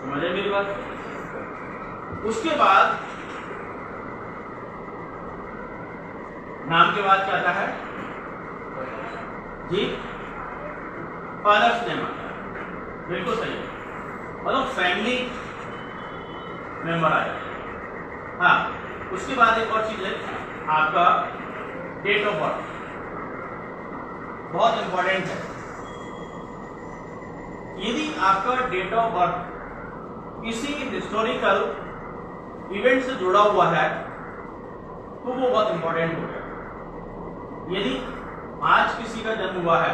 Speaker 1: समझे मेरी बात? उसके बाद नाम के बाद क्या आता है जी? फादर्स नेम आता है। बिल्कुल सही है, मतलब फैमिली मेंबर आया। हाँ, उसके बाद एक और चीज है आपका डेट ऑफ बर्थ, बहुत इंपॉर्टेंट है। यदि आपका डेट ऑफ बर्थ किसी हिस्टोरिकल इवेंट से जुड़ा हुआ है तो वो बहुत इंपॉर्टेंट हो गया। यदि आज किसी का जन्म हुआ है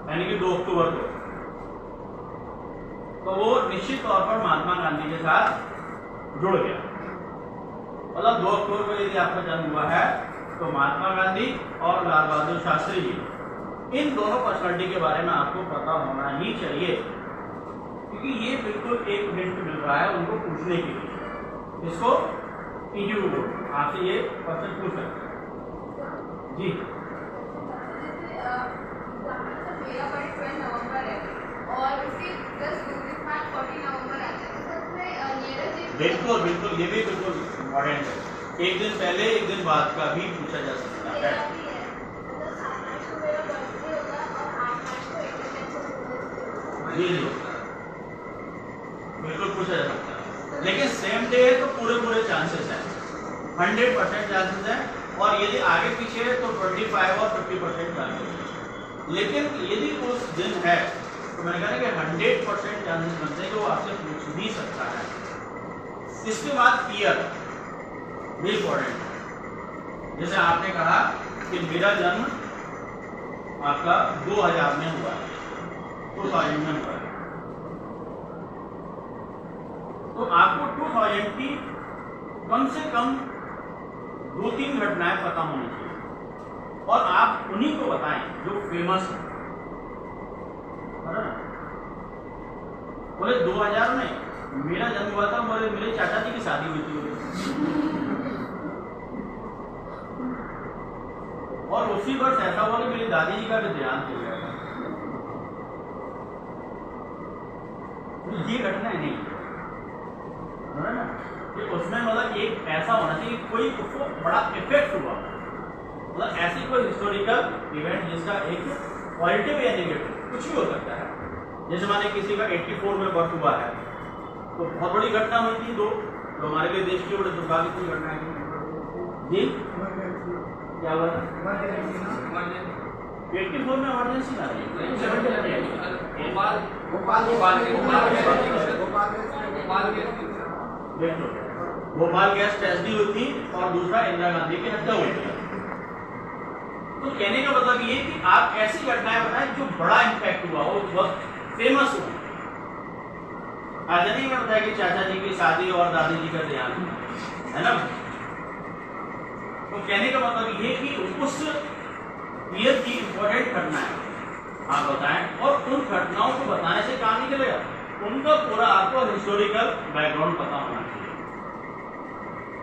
Speaker 1: यानी कि 2 अक्टूबर को, तो वो निश्चित तौर पर महात्मा गांधी के साथ जुड़ गया। मतलब 2 अक्टूबर को यदि आपका जन्म हुआ है तो महात्मा गांधी और लाल बहादुर शास्त्री जी, इन दोनों पर्सनालिटी के बारे में आपको पता होना ही चाहिए, क्योंकि ये बिल्कुल एक हिंट मिल रहा है उनको पूछने के लिए। इसको इंटरव्यू आपसे ये क्वेश्चन पूछ सकते हैं जी।
Speaker 4: मेरा बर्थडे 12 नवंबर है और उसके 10 दिन बाद 14 नवंबर आता है, तो सबसे नियरेस्ट।
Speaker 1: बिल्कुल बिल्कुल, ये भी बिल्कुल इम्पोर्टेंट है। एक दिन पहले एक दिन बाद का भी पूछा जा सकता है। जी जी बिल्कुल पूछा जा सकता है, लेकिन सेम डे है तो पूरे चांसेस हैं, 100% चांसेस हैं। और यदि आगे पीछे है तो 25 और 50% चांसेस है। लेकिन यदि उस दिन है तो मैंने कहा कि 100% चांसेस बनते हैं कि वो आपसे पूछ भी सकता है। इसके बाद ईयर भी इम्पोर्टेंट है। जैसे आपने कहा कि मेरा जन्म आपका 2000 में हुआ है, 2000 में हुआ है, तो आपको 2000 की कम से कम 2-3 घटनाएं पता होनी चाहिए और आप उन्हीं को बताएं जो फेमस है। बोले 2000 में मेरा जन्म हुआ था, मेरे चाचा जी की शादी हुई थी और उसी वर्ष ऐसा हुआ कि मेरी दादी जी का भी देहांत हो गया था। ये घटना नहीं है ना कि उसमें मतलब एक ऐसा होना चाहिए कोई उसको बड़ा इफेक्ट हुआ, मतलब ऐसी कोई हिस्टोरिकल इवेंट जिसका एक पॉजिटिव या नेगेटिव कुछ भी हो सकता है। जैसे माने किसी का 84 में बर्थ हुआ है तो बहुत बड़ी घटना हुई थी, तो हमारे लिए देश की बड़ी दुर्भाग्य की घटना है जी। क्या हुआ था? 84 में इमरजेंसी आ रही भोपाल गैस ट्रेजेडी हुई थी और दूसरा इंदिरा गांधी की हत्या हुई थी। तो कहने का मतलब ये कि आप ऐसी घटनाएं बताएं जो बड़ा इम्पैक्ट हुआ हो, बहुत फेमस हो। आज नहीं मैं बताया कि चाचा जी की शादी और दादी जी का देहांत है ना। तो कहने का मतलब ये कि उस ईयर की इंपॉर्टेंट घटनाएं आप बताएं और उन घटनाओं को बताने से काम नहीं चलेगा, उनका पूरा आपको हिस्टोरिकल बैकग्राउंड पता होना चाहिए।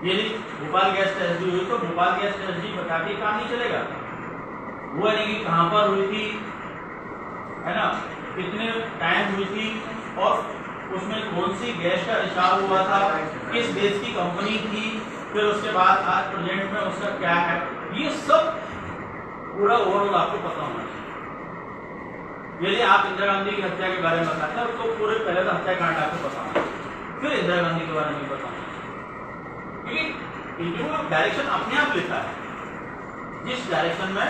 Speaker 1: यदि भोपाल गैस ट्रेजेडी हुई तो भोपाल गैस ट्रेजेडी बता के काम नहीं चलेगा, वो नहीं कि कहां पर हुई थी, है ना, कितने टाइम हुई थी और उसमें कौन सी गैस का रिसाव हुआ था, किस देश की कंपनी थी, फिर उसके बाद आज प्रेजेंट में उसका क्या है, ये सब पूरा ओवरऑल आपको पता होना चाहिए। यदि आप इंदिरा गांधी की हत्या के बारे में बताते हैं तो पूरे पहले तो हत्याकांड आपको पता होना चाहिए, फिर इंदिरा गांधी के बारे में पता होना चाहिए, क्योंकि इंटरव्यू डायरेक्शन अपने आप लेता है। जिस डायरेक्शन में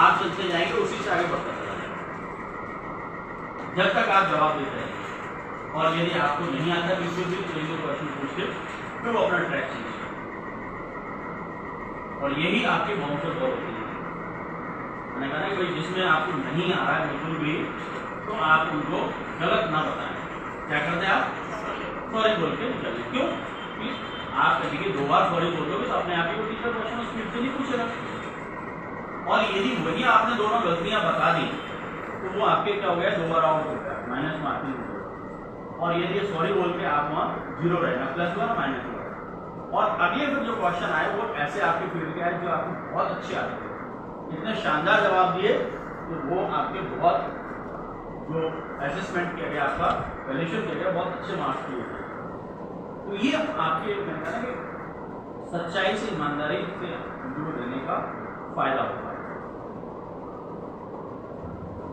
Speaker 1: आप चलते जाएंगे उसी से आगे बढ़ता चला जाएगा जब तक आप जवाब देते हैं। और यदि आपको नहीं आता किसी भी तरीके क्वेश्चन पूछ के फिर वो अपना ट्रैक चेंज करें, और यही आपकी बाउंसर कॉल होती है। मैंने कहा ना भाई जिसमें आपको नहीं आ रहा है बिल्कुल भी तो आप उनको गलत ना बताएं। क्या करते हैं आप? सॉरी बोल के निकलिए। क्यों? कि आप कभी 2 बार सॉरी बोलोगे तो अपने आप ही को टीचर क्वेश्चन स्पीड से नहीं पूछेगा। और यदि वही आपने दोनों गलतियां बता दी तो वो आपके क्या हो गया, 2 बार आउट हो गया, माइनस मार्किंग हो गया। और यदि सॉरी बोल के आप वहाँ 0 रहेगा, प्लस हुआ ना माइनस हुआ। और अगले फिर जो क्वेश्चन आए वो ऐसे आपके फील्ड के आए जो आपको बहुत अच्छे आते थे, इतने शानदार जवाब दिए तो वो आपके बहुत जो असेसमेंट किया गया, आपका वैल्यूएशन किया गया, बहुत अच्छे मार्क्स दिए थे। तो ये आपके कहना है कि सच्चाई से, ईमानदारी से इंटरव्यू देने का फायदा होता है।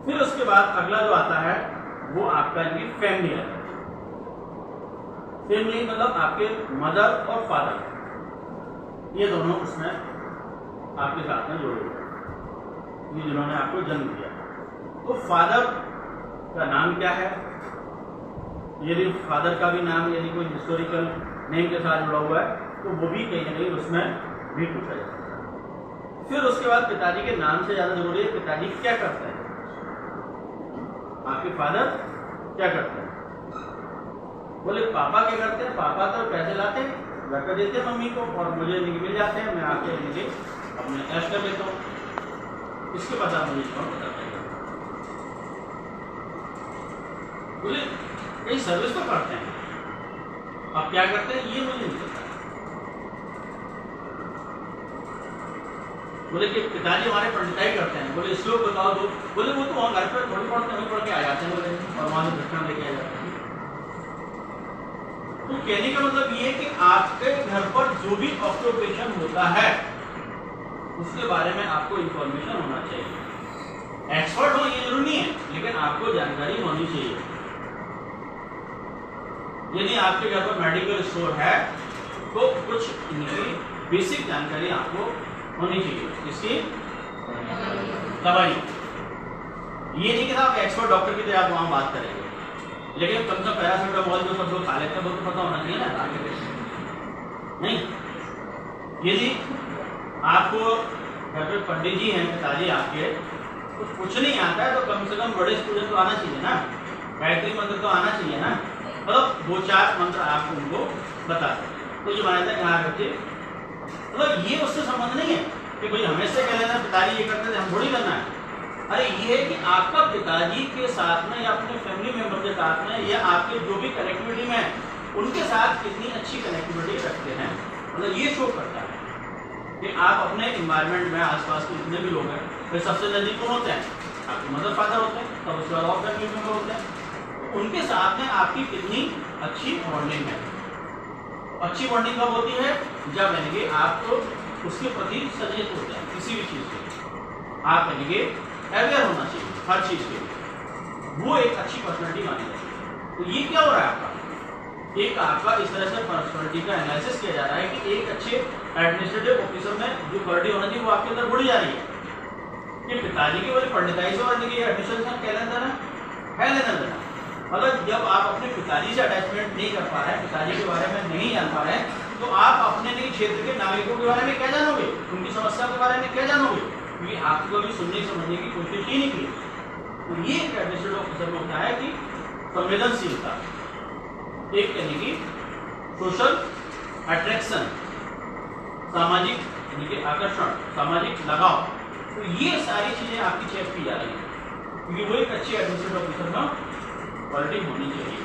Speaker 1: फिर उसके बाद अगला जो आता है वो आपका ये फैमिली है। फैमिली मतलब आपके मदर और फादर, ये दोनों उसमें आपके साथ में जुड़े हुए, ये जिन्होंने आपको जन्म दिया। तो फादर का नाम क्या है, यदि फादर का भी नाम यदि कोई हिस्टोरिकल नेम के साथ जुड़ा हुआ है तो वो भी कहीं ना कहीं उसमें भी पूछा जाता है। फिर उसके बाद पिताजी के नाम से ज्यादा जरूरी है पिताजी क्या करते हैं, आपके फादर क्या करते हैं। बोले पापा क्या करते हैं, पापा तो पैसे लाते हैं, घर पे देते हैं मम्मी को और मुझे मिल जाते हैं, मैं आके मुझे अपने ऐश कर लेता हूँ। इसके बाद आप मुझे कौन बताते हैं। बोले कई सर्विस तो करते हैं, आप क्या करते हैं ये मुझे नहीं पता। बोले कि पिताजी हमारे पंडिताई करते हैं। बोले श्लोक बताओ दो। बोले वो तो वहाँ घर पर थोड़ी पढ़ते हैं, पढ़ के आ जाते हैं बोले, और वहां से दक्षिणा लेके आ जाते हैं। तो कहने का मतलब ये है कि आपके घर पर जो भी ऑक्यूपेशन होता है उसके बारे में आपको इंफॉर्मेशन होना चाहिए। एक्सपर्ट हो ये जरूरी नहीं है, लेकिन आपको जानकारी होनी चाहिए। यदि आपके घर पर मेडिकल स्टोर है तो कुछ इनकी बेसिक जानकारी आपको होनी चाहिए, इसकी दवाई। ये नहीं कि आप एक्सपर्ट डॉक्टर की तरह आप वहां बात करेंगे, लेकिन कम से कम पैरासिटामोल जो सब लोग खा लेते हैं वो तो पता होना चाहिए ना नहीं। यदि आपको घर पे पंडित जी हैं, पिताजी आपके, तो कुछ नहीं आता है तो कम से कम बड़े स्टूडेंट तो आना चाहिए ना, गायत्री मंत्र तो आना चाहिए ना, मतलब 2-4 मंत्र आप उनको बता दें। तो ये मान्यता यहाँ रखिए, मतलब ये उससे संबंध नहीं है कि भाई हमेशा कह लेना पिताजी ये करते थे हम थोड़ी करना है। अरे ये है कि आपका पिताजी के साथ में या अपने फैमिली मेंबर के साथ में या आपके जो भी कनेक्टिविटी में है उनके साथ कितनी अच्छी कनेक्टिविटी रखते हैं, मतलब ये शो करता है कि आप अपने इन्वायरमेंट में आसपास के जितने भी लोग हैं, फिर सबसे नजदीक कौन होते हैं, आपके मदर फादर होते हैं, तब उसके बाद और फैमिली मेंबर होते हैं, तो उनके साथ में आपकी कितनी अच्छी बॉन्डिंग है। अच्छी बॉन्डिंग कब होती है, जब यानी कि आप तो उसके प्रति सचेत होते हैं, किसी भी चीज के आप यानी कि अवेयर होना चाहिए हर चीज के लिए, वो एक अच्छी पर्सनैलिटी मानी जाती है। तो ये क्या हो रहा है आपका, एक आपका इस तरह से पर्सनैलिटी का एनालिसिस किया जा रहा है कि एक अच्छे एडमिनिस्ट्रेटिव ऑफिसर में जो क्वालिटी होना चाहिए वो आपके अंदर बढ़ी जा रही है। कि पिताजी की वाली पंडिताई से और एडमिनिस्ट्रेशन क्या लेना देना है, लेना देना। मतलब जब आप अपने पिताजी से अटैचमेंट नहीं कर पा रहे हैं, पिताजी के बारे में नहीं जान पा रहे हैं, तो आप अपने नहीं क्षेत्र के नागरिकों के बारे में क्या जानोगे, उनकी समस्या के बारे में क्या जानोगे, क्योंकि आपको अभी सुनने समझने की कोशिश ही नहीं की। तो ये एक एडमिनिस्ट्रेटिव ऑफिसर में होता है कि संवेदनशीलता, एक यानी कि सोशल अट्रैक्शन, सामाजिक यानी कि आकर्षण, सामाजिक लगाव, तो ये सारी चीजें आपकी चेक की जा रही है, क्योंकि वो एक अच्छी एडमिनिस्ट्रेटिव ऑफिसर में क्वालिटी होनी चाहिए।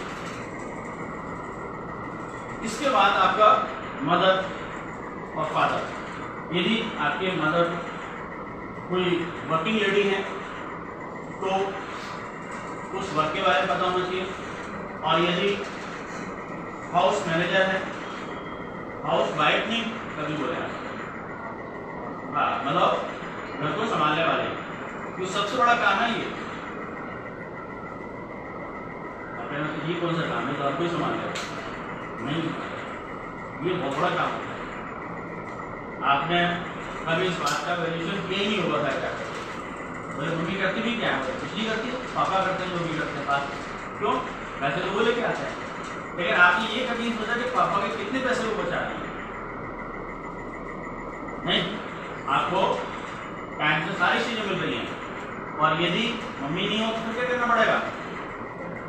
Speaker 1: इसके बाद आपका मदर और फादर, यदि आपके मदर कोई वर्किंग लेडी है तो उस वर्क के बारे में पता होना चाहिए, और यदि हाउस मैनेजर है, हाउस वाइफ नहीं कभी बोले आप, हाँ मतलब घर को संभालने वाले, तो सबसे बड़ा काम है ये। ये कौन सा काम है तो आपको ही संभाल नहीं, ये बहुत बड़ा काम होता है। आपने कभी इस बात का वैल्यूएशन किया ही नहीं होगा क्या, बोले मम्मी करती भी क्या है, कुछ नहीं करती, पापा करते हैं, जो भी करते हैं बात, क्यों पैसे तो वो लेके आते हैं, लेकिन आपने ये कभी नहीं सोचा कि पापा के कितने पैसे वो बचा रहे हैं, नहीं, आपको टाइम से सारी चीजें मिल रही हैं। और यदि मम्मी नहीं हो तो क्या करना पड़ेगा,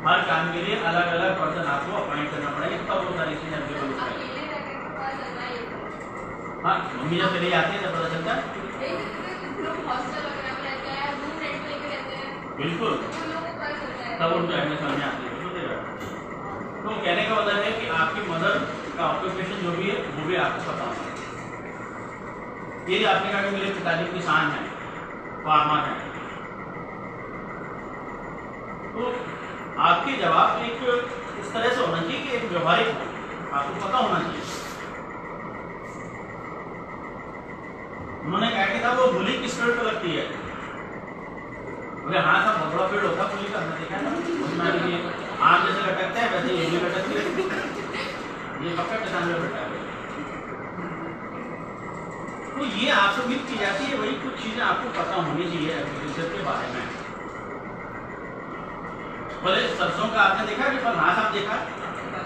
Speaker 1: हर काम के लिए अलग अलग पर्सन आपको अपॉइंट करना पड़ेगा, तब वो सारी चीजें अवेलेबल हो जाएगी। हाँ मम्मी जब चली आती है तब पता चलता है, बिल्कुल,
Speaker 4: उन लोगों को कर सकते हैं।
Speaker 1: तब उनको अहमियत समझ में आती है। तो कहने का मतलब है कि आपकी मदर का ऑक्यूपेशन जो भी है वो भी आपको पता होना चाहिए। यदि आपने कहा कि मेरे पिताजी किसान हैं, फार्मर हैं, तो आपके जवाब एक इस तरह से होना चाहिए कि एक व्यवहारिक हो, आपको पता होना चाहिए। उन्होंने कहा कि था वो मूली किस पेड़ पर लगती है? बोले हाँ था, बहुत बड़ा पेड़ होता है मूली का, हमने देखा था उसमें ये आम जैसे लटकते हैं वैसे ये भी लटकती है। ये पक्का किसान में बैठा है। तो ये आपसे उम्मीद की जाती है वही कुछ चीजें आपको पता होनी चाहिए एग्रीकल्चर के बारे में। बोले सरसों का आपने देखा कि फल? हाँ साहब देखा।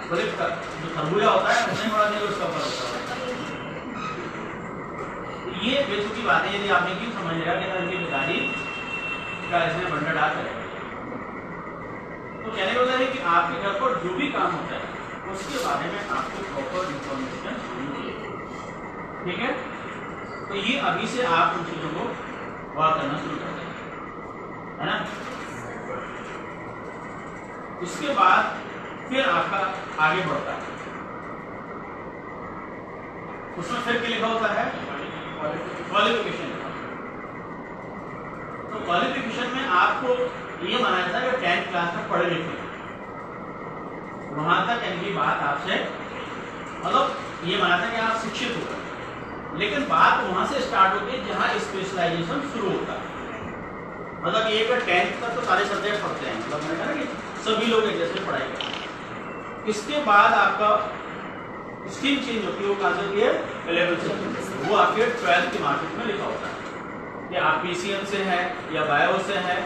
Speaker 1: बोले जो खरबूजा होता है उसने बड़ा नहीं उसका फल होता है। ये बेसिक बातें यदि आपने की समझ लिया कि इनकी बेकारी का इसमें बंडा डाल करेगा। तो कहने का है कि आपके घर पर जो भी काम होता है उसके बारे में आपको प्रॉपर इंफॉर्मेशन होनी चाहिए, ठीक है? तो ये अभी से आप उन चीजों को गौर करना शुरू कर दें, है ना? इसके बाद फिर आपका आगे बढ़ता है, उसमें फिर क्या लिखा होता है? क्वालिफिकेशन। तो क्वालिफिकेशन में आपको ये माना जाता है कि 10th क्लास तक पढ़े लिखे, वहां तक इनकी बात आपसे मतलब ये माना था कि आप शिक्षित हो गए। लेकिन बात वहां से स्टार्ट होती है जहां स्पेशलाइजेशन शुरू होता है। मतलब ये कि 10th तक तो सारे सब्जेक्ट पढ़ते हैं, मतलब मैंने कहा ना कि सभी लोग एक जैसे पढ़ाई करते हैं। इसके बाद आपका स्ट्रीम चेंज होती है, वो कहाँ से होती है? लेवल से। वो आपके 12th की मार्कशीट में लिखा होता है कि आप पीसीएम से है या बायो से है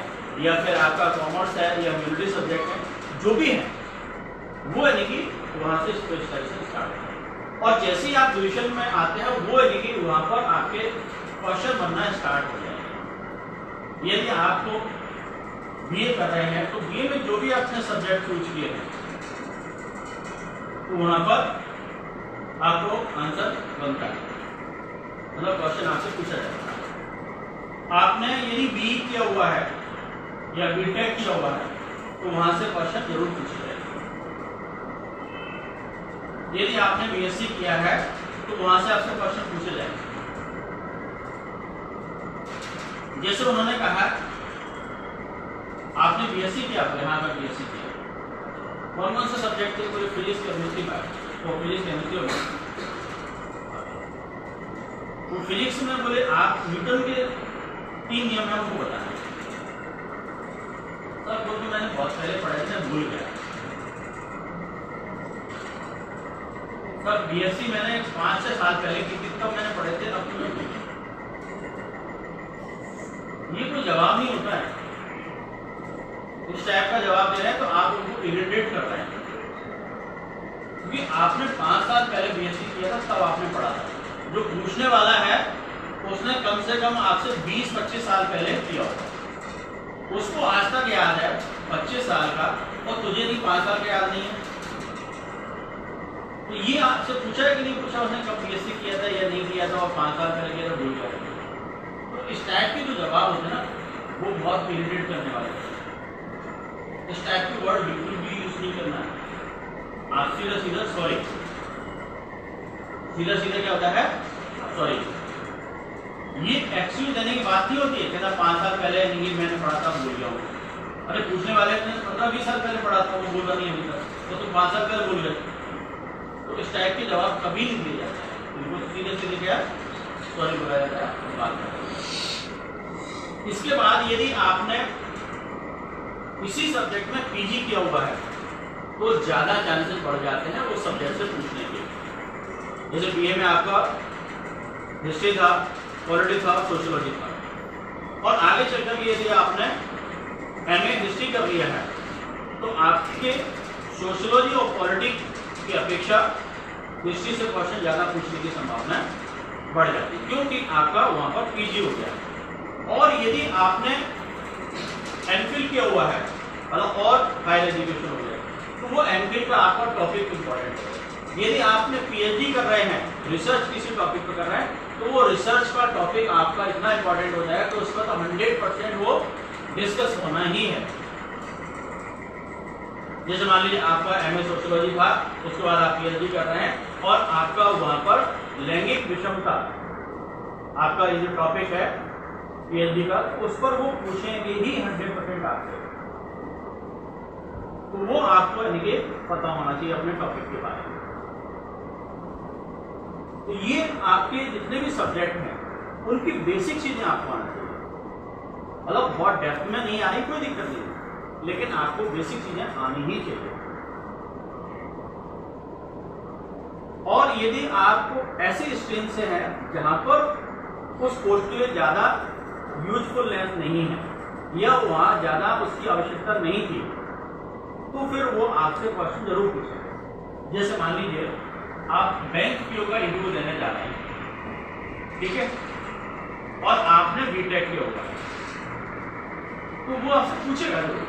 Speaker 1: या फिर आपका कॉमर्स है या ह्यूमैनिटी सब्जेक्ट है, जो भी है वो यानी कि वहाँ से स्पेशलाइजेशन स्टार्ट है। और जैसे ही आप डिविजन में आते हैं वो यानी कि वहाँ पर आपके क्वेश्चन बनना स्टार्ट हो जाएंगे। यदि आपको बीए कर रहे हैं तो बीए में जो भी आपने सब्जेक्ट चूज किए हैं तो वहाँ पर आपको आंसर बनता है, मतलब क्वेश्चन आपसे पूछा जाता है। आपने यदि बी किया हुआ है या बीटेक किया हुआ है तो वहां से क्वेश्चन जरूर पूछे जाएंगे। यदि आपने बीएससी किया है तो वहां से आपसे क्वेश्चन पूछे जाएंगे। जैसे उन्होंने कहा आपने बीएससी किया, हाँ मैं बीएससी किया, कौन से सब्जेक्ट थे? कोई फिजिक्स केमिस्ट्री का, तो फिजिक्स केमिस्ट्री हो गया। वो फिजिक्स में बोले आप न्यूटन के 3 नियम है उनको बताना। तब वो तो मैंने बहुत पहले पढ़े थे, भूल गया। तब बीएससी मैंने 5-6 साल पहले की थी, तब मैंने पढ़े थे, अब तो मैं भूल गया। ये कोई जवाब नहीं होता है। इस टाइप का जवाब दे रहे हैं तो आप उनको इरिटेट कर रहे हैं, क्योंकि आपने 5 साल पहले बीएससी किया था, तब आपने पढ़ा था। जो पूछने वाला है उसने कम से कम आपसे 20-25 साल पहले किया होगा, उसको आज तक याद है 25 साल का, और तुझे नहीं 5 साल का याद नहीं है। तो ये आपसे पूछा है कि नहीं पूछा उसने कब बीएससी किया था या नहीं किया था और 5 साल पहले किया था, भूल गया। तो इस टाइप के जो जवाब होते हैं ना वो बहुत इरिटेट करने वाले हैं। इस टाइप के वर्ड बिल्कुल भी यूज नहीं करना है। आप सीधा सीधा सॉरी, सीधा सीधा क्या होता है? सॉरी। ये एक्सक्यूज देने की बात नहीं होती है, कहता 5 साल पहले नहीं मैंने पढ़ा था, भूल गया हूँ। अरे पूछने वाले ने 15-20 साल पहले पढ़ा था, वो बोला नहीं अभी तक, तो तुम 5 साल पहले भूल गए। तो इस टाइप के जवाब कभी नहीं दिए जाते हैं, उनको सीधे सीधे क्या सॉरी बोला जाता है, बात करते हैं। इसके बाद यदि आपने इसी सब्जेक्ट में पीजी किया हुआ है तो ज्यादा चांसेस बढ़ जाते हैं उस सब्जेक्ट से पूछने के। जैसे बीए में आपका हिस्ट्री था, पॉलिटिक्स था, सोशियोलॉजी था, और आगे चलकर भी यदि आपने एमए हिस्ट्री कर लिया है तो आपके सोशियोलॉजी और पॉलिटिक्स की अपेक्षा हिस्ट्री से क्वेश्चन ज्यादा पूछने की संभावना बढ़ जाती है, क्योंकि आपका वहां पर पीजी हो गया। और यदि आपने एमफिल किया हुआ है मतलब और हायर एजुकेशन हो गया तो वो एमफिल का आपका टॉपिक इंपॉर्टेंट है। यदि आपने पीएचडी कर रहे हैं, रिसर्च किसी टॉपिक पर कर रहे हैं, तो वो रिसर्च का टॉपिक आपका इतना इंपॉर्टेंट हो जाएगा कि उसका तो 100% वो डिस्कस होना ही है। जैसे मान लीजिए आपका एमए सोशियोलॉजी था, उसके बाद आप पीएचडी कर रहे हैं और आपका वहां पर लैंगिक विषमता आपका ये जो टॉपिक है पीएचडी का, उस पर वो पूछेंगे ही 100% आपसे। तो वो आपको यानी कि पता होना चाहिए अपने टॉपिक के बारे में। तो ये आपके जितने भी सब्जेक्ट हैं उनकी बेसिक चीजें आपको आना चाहिए। मतलब बहुत डेप्थ में नहीं आ रही कोई दिक्कत नहीं, लेकिन आपको बेसिक चीजें आनी ही चाहिए। और यदि आप ऐसे स्ट्रीम से हैं जहां पर उस पोस्ट के लिए ज्यादा यूजफुलनेस नहीं है या वहां ज्यादा उसकी आवश्यकता नहीं थी, तो फिर वो आपसे क्वेश्चन जरूर पूछेंगे। जैसे मान लीजिए आप बैंक पीओ का इंटरव्यू देने जा रहे हैं, ठीक है, और आपने बीटेक किया होगा, तो वो आपसे पूछेगा जरूर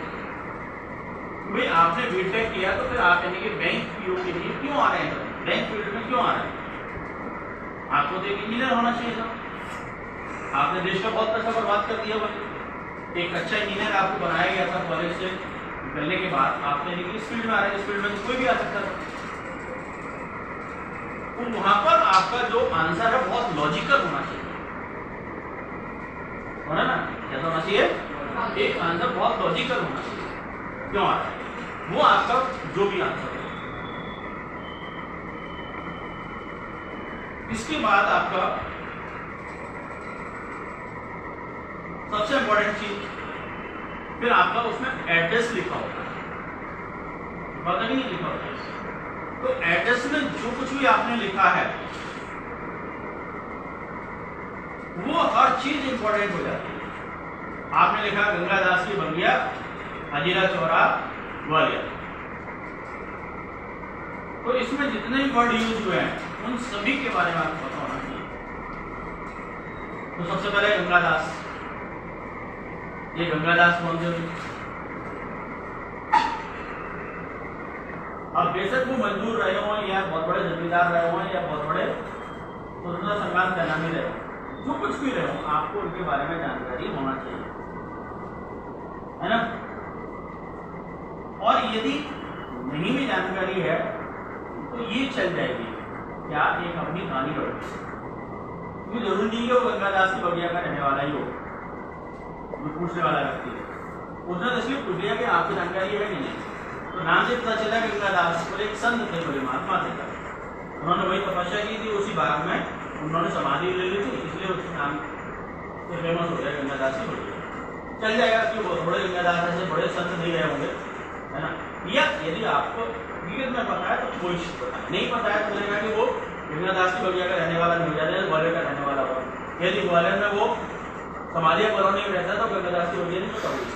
Speaker 1: भाई आपने बीटेक किया तो फिर आप यानी कि बैंक पीओ के लिए क्यों आ रहे हैं, बैंक फील्ड में क्यों आ रहे हैं? आपको तो एक इंजीनियर होना चाहिए था, आपने देश का बहुत पैसा बर्बाद कर दिया। भाई एक अच्छा इंजीनियर आपको बनाया गया था कॉलेज से निकलने के बाद, आपने यानी कि इस फील्ड में आ रहे हैं, इस फील्ड में तो कोई भी आ सकता था। तो वहां पर आपका जो आंसर है बहुत लॉजिकल होना चाहिए, होना ना, कैसा होना चाहिए? एक आंसर बहुत लॉजिकल होना चाहिए। क्यों आ रहा है वो आपका जो भी आंसर है। इसके बाद आपका सबसे इंपॉर्टेंट चीज, फिर आपका उसमें एड्रेस लिखा होता है, पता नहीं लिखा होता है। तो एड्रेस में जो कुछ भी आपने लिखा है वो हर चीज इंपॉर्टेंट हो जाती है। आपने लिखा गंगादास की बंगिया, हजीरा चौरा, ग्वालियर, तो इसमें जितने भी वर्ड यूज हुए हैं उन सभी के बारे में आपको पता होना चाहिए। तो सबसे पहले गंगादास, ये गंगादास कौन से? अब बेशक वो मजदूर रहे हों या बहुत बड़े जमींदार रहे हों या बहुत बड़े स्वतंत्रता संग्राम सेनानी रहे हों, जो कुछ भी रहे हों, आपको उनके बारे में जानकारी होना चाहिए, है ना। और यदि नहीं भी जानकारी है तो ये चल जाएगी क्या एक अपनी कहानी बढ़ती है, क्योंकि जरूरी नहीं है वो गंगादास की बगिया का रहने वाला ही हो, जो पूछने वाला व्यक्ति है। उसने तो इसलिए पूछ लिया कि आपको जानकारी है कि नहीं, तो नाम से पता चला कि गंगादास और एक संत थे, बड़े महात्मा थे, उन्होंने वही तपस्या की थी उसी बाग में, उन्होंने समाधि ले ली थी, इसलिए उसके नाम से फेमस हो गया गंगादास की बगिया। चल जाएगा कि वो थोड़े गंगादास ऐसे बड़े संत नहीं रहे होंगे, है ना। या यदि आपको हकीकत में पता है तो कोई चीज पता है, नहीं पता है तो बोलेगा कि वो गंगादास की बगिया का रहने वाला नहीं हो जाता है, ग्वालियर का रहने वाला हो। यदि ग्वालियर में वो समाधिया कॉलोनी में रहता है तो गंगादास की बगिया नहीं पता होगी।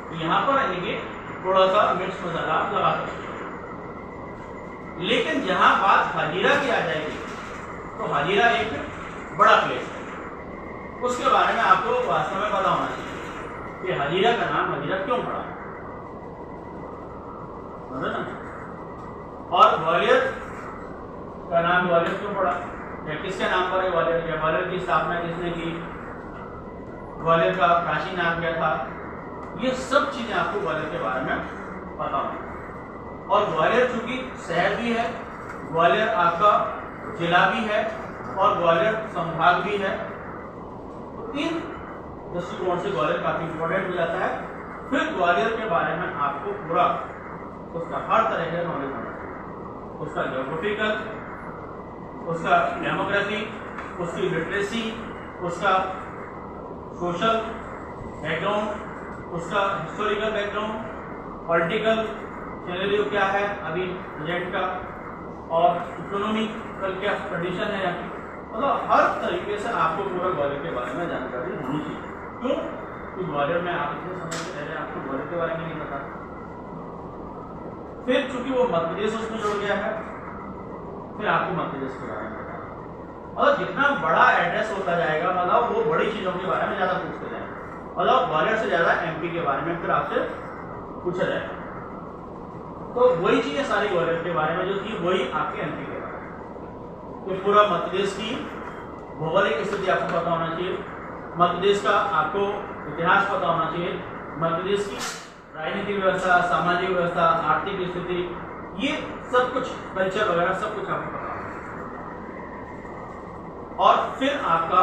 Speaker 1: तो यहाँ पर यानी कि थोड़ा सा मिर्च मसाला लगा सकते हैं। लेकिन जहां बात हाजीरा की आ जाएगी तो हाजीरा एक बड़ा प्लेस है, उसके बारे में आपको वास्तव में पता होना चाहिए कि हाजीरा का नाम हाजीरा क्यों पड़ा, ना। और ग्वालियर का नाम ग्वालियर क्यों पड़ा, या किसके नाम पर है ग्वालियर, या ग्वालियर की स्थापना किसने की, ग्वालियर का प्राचीन नाम क्या था, ये सब चीजें आपको ग्वालियर के बारे में पता होना। और ग्वालियर चूंकि शहर भी है, ग्वालियर आपका जिला भी है और ग्वालियर संभाग भी है, तो इन दृष्टिकोण से ग्वालियर काफी इंपॉर्टेंट हो जाता है। फिर ग्वालियर के बारे में आपको पूरा उसका हर तरह का नॉलेज होना चाहिए, उसका ज्योग्राफिकल, उसका डेमोग्राफी, उसकी लिटरेसी, उसका सोशल बैकग्राउंड, उसका हिस्टोरिकल बैकग्राउंड, पॉलिटिकल सिनेरियो क्या है अभी प्रेजेंट का, और इकोनॉमिकल क्या कंडीशन है यहाँ की। मतलब हर तरीके से आपको पूरा ग्वालियर के बारे में जानकारी होनी चाहिए। क्यों? क्योंकि ग्वालियर में आप इतने समय से पहले आपको ग्वालियर के बारे में नहीं पता। फिर चूंकि वो मध्य प्रदेश उसमें जुड़ गया है, फिर आपको मध्य प्रदेश के बारे में पता। और जितना बड़ा एड्रेस होता जाएगा, मतलब वो बड़ी चीजों के बारे में ज्यादा पूछते जाएंगे, मतलब ग्वालियर से ज्यादा एमपी के बारे में फिर आपसे पूछा जाएगा। तो वही चीजें सारी ग्वालियर के बारे में जो थी वही आपके एमपी के बारे में। तो पूरा मध्य प्रदेश की भौगोलिक स्थिति आपको पता होना चाहिए। मध्य प्रदेश का आपको इतिहास पता होना चाहिए, मध्य प्रदेश की राजनीतिक व्यवस्था, सामाजिक व्यवस्था, आर्थिक स्थिति, ये सब कुछ कल्चर वगैरह सब कुछ आपको पता होना चाहिए। और फिर आपका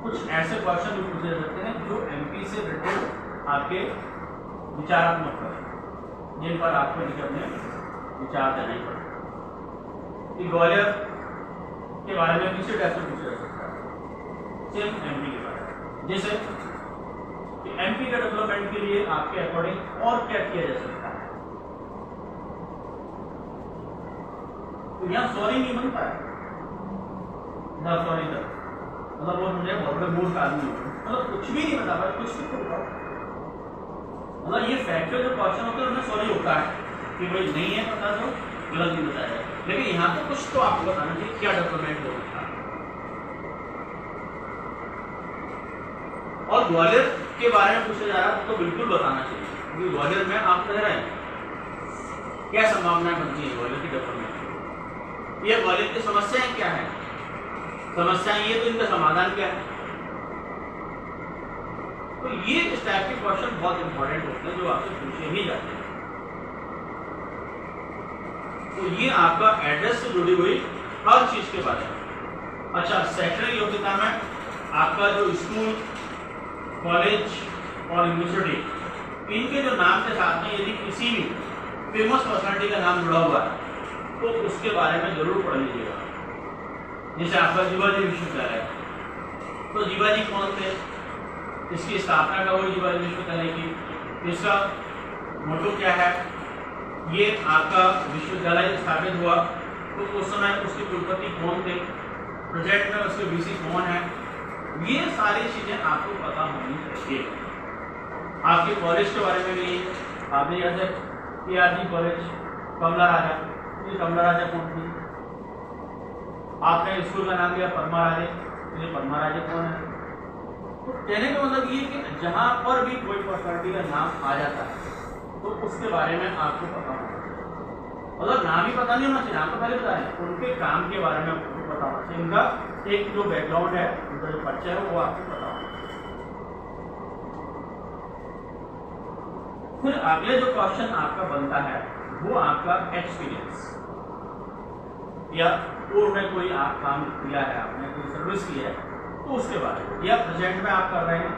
Speaker 1: कुछ ऐसे क्वेश्चन भी पूछे जा सकते हैं जो एमपी से रिलेटेड आपके विचारात्मक प्रश्न, जिन पर आपको निकट में विचार देना ही पड़ेगा। कि ग्वालियर के बारे में किसी टाइप से पूछा जा सकता है, सेम एमपी के बारे में, जैसे कि एमपी के डेवलपमेंट के लिए आपके अकॉर्डिंग और क्या किया जा सकता है। तो यहाँ सॉरी नहीं बनता है, सॉरी तक मतलब वो मुझे बहुत बड़े मूर्ख आदमी हो, मतलब कुछ भी नहीं बता पाए, कुछ भी तो बताओ। मतलब ये फैक्चुअल जो क्वेश्चन होते हैं उनमें सॉरी होता है कि भाई नहीं है पता तो गलत नहीं बताया, लेकिन यहाँ तो कुछ तो आपको बताना चाहिए क्या डेवलपमेंट हो रहा है। और ग्वालियर के बारे में पूछा जा रहा है तो बिल्कुल बताना चाहिए, क्योंकि ग्वालियर में आप रह रहे हैं, क्या संभावनाएं बनती है ग्वालियर की डेवलपमेंट की, ये ग्वालियर की समस्याएं क्या है, समस्याएं ये तो इनका समाधान क्या है। तो ये इस टाइप के क्वेश्चन बहुत इंपॉर्टेंट होते हैं जो आपसे पूछे ही जाते हैं। तो ये आपका एड्रेस से जुड़ी हुई हर चीज के बारे में। अच्छा, शैक्षणिक योग्यता में आपका जो स्कूल, कॉलेज और यूनिवर्सिटी, इनके जो नाम के साथ में यदि किसी भी फेमस पर्सनालिटी का नाम जुड़ा हुआ है तो उसके बारे में जरूर पढ़ लीजिएगा। जैसे आपका जीवाजी विश्वविद्यालय, तो जीवाजी कौन थे, इसकी स्थापना कब हुई जीवाजी विश्वविद्यालय की, इसका मोटो क्या है, ये आपका विश्वविद्यालय स्थापित हुआ तो उस समय उसके कुलपति कौन थे, प्रोजेक्ट में उसके वीसी कौन है, ये सारी चीजें आपको पता होनी चाहिए। आपके कॉलेज के बारे में भी आपने याद है PRG कॉलेज, कमला राजा, ये कमला राजा कौन थी, आपने स्कूल का नाम दिया परमा राजे, ये परमा राजे कौन है। तो कहने का मतलब ये कि जहां पर भी कोई पर्सनालिटी का नाम आ जाता है तो उसके बारे में आपको पता होना चाहिए, मतलब नाम ही पता नहीं होना चाहिए, नाम तो पहले पता है, उनके काम के बारे में आपको पता होना चाहिए, उनका एक जो बैकग्राउंड है, उनका जो परिचय है वो आपको पता होना चाहिए। फिर अगले जो क्वेश्चन आपका बनता है वो आपका एक्सपीरियंस, या पूर्व में कोई आप काम किया है, आपने कोई सर्विस की है तो उसके बारे में, या प्रेजेंट में आप कर रहे हैं।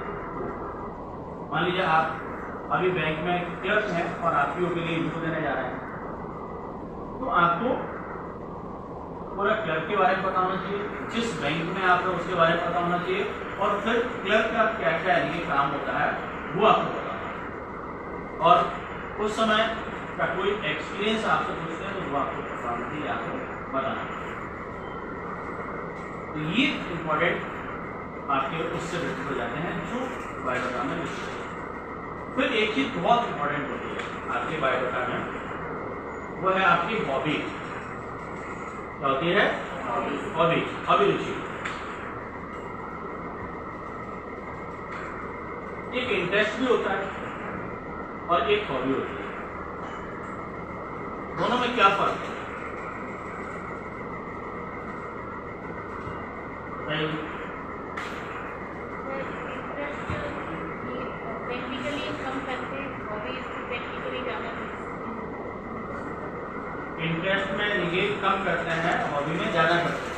Speaker 1: मान लीजिए आप अभी बैंक में क्लर्क हैं और आप के लिए इंटरव्यू देने जा रहे हैं, तो आपको पूरा क्लर्क के बारे में पता होना चाहिए, जिस बैंक में आप हैं उसके बारे में पता होना चाहिए, और फिर क्लर्क का क्या क्या यानी काम होता है वो आपको पता होना, और उस समय का कोई एक्सपीरियंस आपसे पूछते हैं तो वो आपको पता होना चाहिए, आपको बताना। तो ये इम्पोर्टेंट आपके उससे रिलेटेड हो जाते हैं जो बायोडाटा में लिखते हैं। फिर एक चीज बहुत इंपॉर्टेंट होती है आपके बायोडाटा में, वो है आपकी हॉबी। क्या होती है? हॉबी, अभिरुचि। एक इंटरेस्ट भी होता है और एक हॉबी होती है, दोनों में क्या फर्क है बताइए। इंटरेस्ट में निगेट कम करते हैं, हॉबी में ज्यादा करते हैं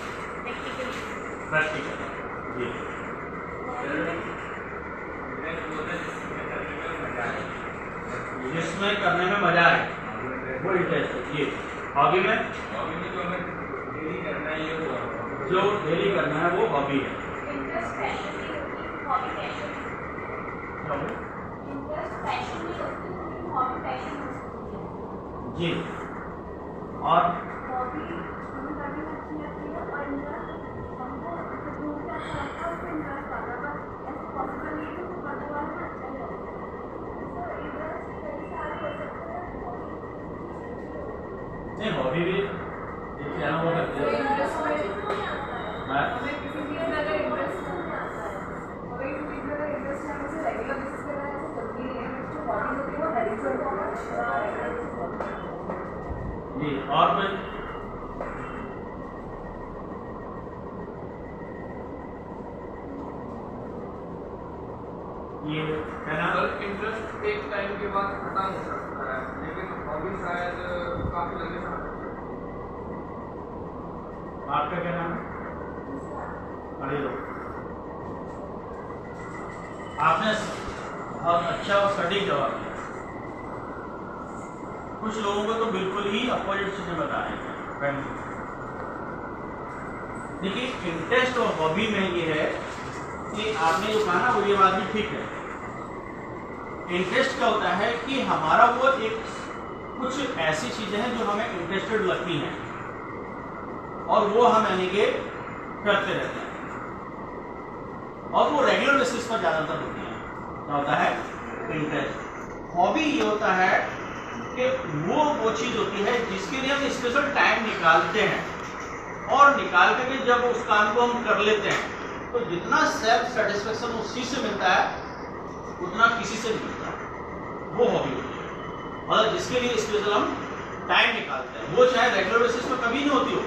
Speaker 1: प्रैक्टिकल। जी, जिसमें करने में मजा आए वो इंटरेस्ट है। ये हॉबी में जो हमें डेली करना है, ये जो डेली करना है वो हॉबी है।
Speaker 4: इंटरेस्ट पैशन नहीं होती, हॉबी पैशन। इंटरेस्ट पैशन नहीं होती, हॉबी पैशन होती है।
Speaker 1: जी, और
Speaker 4: हॉबी हमें करने में अच्छी लगती है और इंटरेस्ट हमको दूर से अच्छा लगता है, उसमें इंटरेस्ट आता है, बट ऐसा पॉसिबल नहीं है कि करने वाले में अच्छा ही लगता है। तो इंटरेस्ट कई सारे हो सकते हैं,
Speaker 1: नहीं हॉबी भी देखिए ना वो करते हैं।
Speaker 4: हमें किसी चीज़ में अगर इंटरेस्ट नहीं आता है, हमें किसी चीज़ में अगर इंटरेस्ट है, उसे रेगुलर बेसिस पे करना ऐसा जल्दी नहीं है, जो हॉबी होती है वो हैबिचुअल होगा।
Speaker 1: जी, और फिर ये कहना
Speaker 2: सेल्फ इंटरेस्ट एक टाइम के बाद खत्म हो सकता है, लेकिन हॉबी शायद काफी लंबे समय तक चलती है।
Speaker 1: आपका क्या नाम है? खड़े लो। आपने बहुत अच्छा और सटीक जवाब दिया। कुछ लोगों को तो बिल्कुल ही अपोजिट चीजें बता रहे हैं। देखिए इंटरेस्ट और हॉबी में ये है कि आपने जो कहा ना वो ये बात भी ठीक है। इंटरेस्ट क्या होता है कि हमारा वो एक कुछ ऐसी चीजें हैं जो हमें इंटरेस्टेड लगती हैं और वो हम एनिगेट करते रहते हैं और वो रेगुलर बेसिस पर ज्यादातर होती है। क्या होता है? इंटरेस्ट। हॉबी ये होता है कि वो चीज होती है जिसके लिए हम स्पेशल टाइम निकालते हैं और निकाल करके जब उस काम को हम कर लेते हैं तो जितना सेल्फ सेटिस्फेक्शन उस चीज से मिलता है उतना किसी से नहीं मिलता। वो हॉबी होती है, मतलब जिसके लिए स्पेशल हम टाइम निकालते हैं। वो चाहे रेगुलर बेसिस पर कभी नहीं होती हो,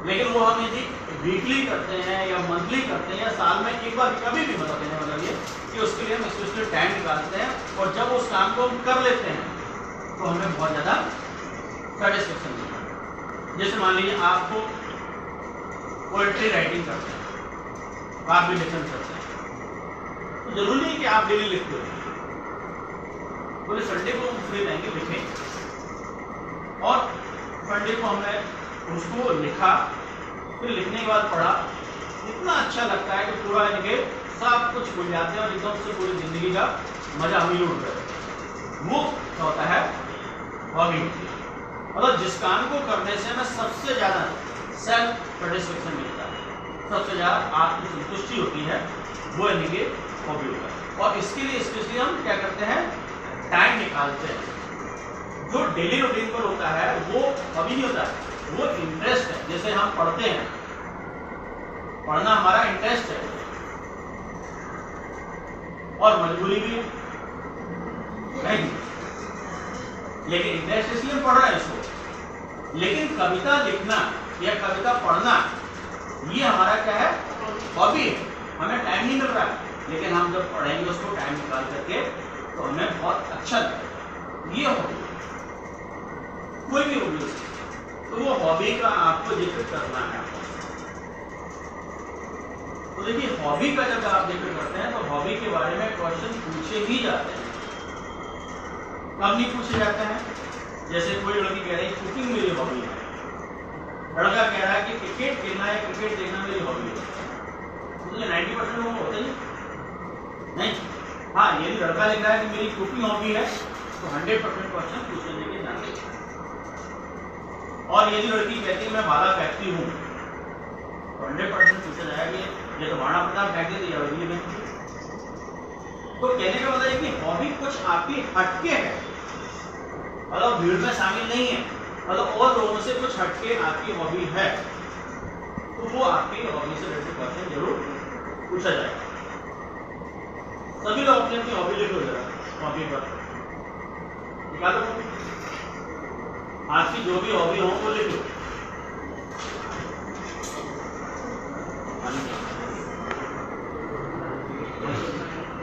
Speaker 1: लेकिन वो हम यदि वीकली करते हैं या मंथली करते हैं या साल में एक बार कभी भी मतलब ये कि उसके लिए हम स्पेशल टाइम निकालते हैं और जब उस काम को हम कर लेते हैं तो हमें बहुत ज़्यादा सेटिस्फेक्शन मिलता है। जैसे मान लीजिए आपको पोएट्री राइटिंग करते हैं, आप भी लिखन करते हैं, तो जरूरी नहीं कि आप डेली लिखते हो। बोले संडे को हम फ्री रहेंगे, लिखें, और संडे को हमने उसको लिखा, फिर लिखने के बाद पढ़ा, इतना अच्छा लगता है कि पूरा इनके सब कुछ भूल जाते हैं और एकदम से पूरी जिंदगी का मजा हम लूट रहे। वो क्या होता है? हॉबी। मतलब जिस काम को करने से हमें सबसे ज्यादा सेल्फ सेटिस्फेक्शन मिलता है, सबसे ज्यादा आत्मसंतुष्टि होती है, वो इनके हॉबी होता है। और इसके लिए स्पेशली हम क्या करते हैं? टाइम निकालते हैं। जो डेली रूटीन पर होता है वो हॉबी नहीं होता है, वो इंटरेस्ट है। जैसे हम पढ़ते हैं, पढ़ना हमारा इंटरेस्ट है और मजबूरी भी नहीं, लेकिन इंटरेस्ट इसलिए हम पढ़ रहे हैं इसको। लेकिन कविता लिखना या कविता पढ़ना ये हमारा क्या है? हॉबी है। हमें टाइम नहीं मिल रहा है, लेकिन हम जब पढ़ेंगे उसको टाइम निकाल करके तो हमें बहुत अच्छा लगेगा। ये हॉबी, कोई भी हॉबी हो सकती, तो वो हॉबी का आपको जिक्र करना है। तो देखिए हॉबी का जब आप जिक्र करते हैं तो हॉबी के बारे में क्वेश्चन पूछे ही जाते हैं। कब नहीं पूछे जाते हैं? जैसे कोई लड़की कह रही है कुकिंग मेरी हॉबी है, लड़का कह रहा है कि क्रिकेट खेलना है, क्रिकेट देखना मेरी हॉबी है, तो 90% लोग होते नहीं। हाँ, यदि लड़का लिख रहा है कि मेरी कुकिंग हॉबी है तो 100% क्वेश्चन पूछने के जाते हैं। और यदि लड़की कहती है मैं भाला फेंकती हूँ तो 100% पूछा जाएगा कि ये तो भाड़ा प्रताप फेंकते थे या वही में। तो कहने का मतलब है कि हॉबी कुछ आपकी हटके है, मतलब भीड़ में शामिल नहीं है, मतलब और लोगों से कुछ हटके आपकी हॉबी है, तो वो आपकी हॉबी से रिलेटेड क्वेश्चन जरूर पूछा जाएगा। सभी लोग अपनी अपनी हॉबी लिखो जरा कॉपी पर, निकालो आपकी जो भी हॉबी हो वो लिखो।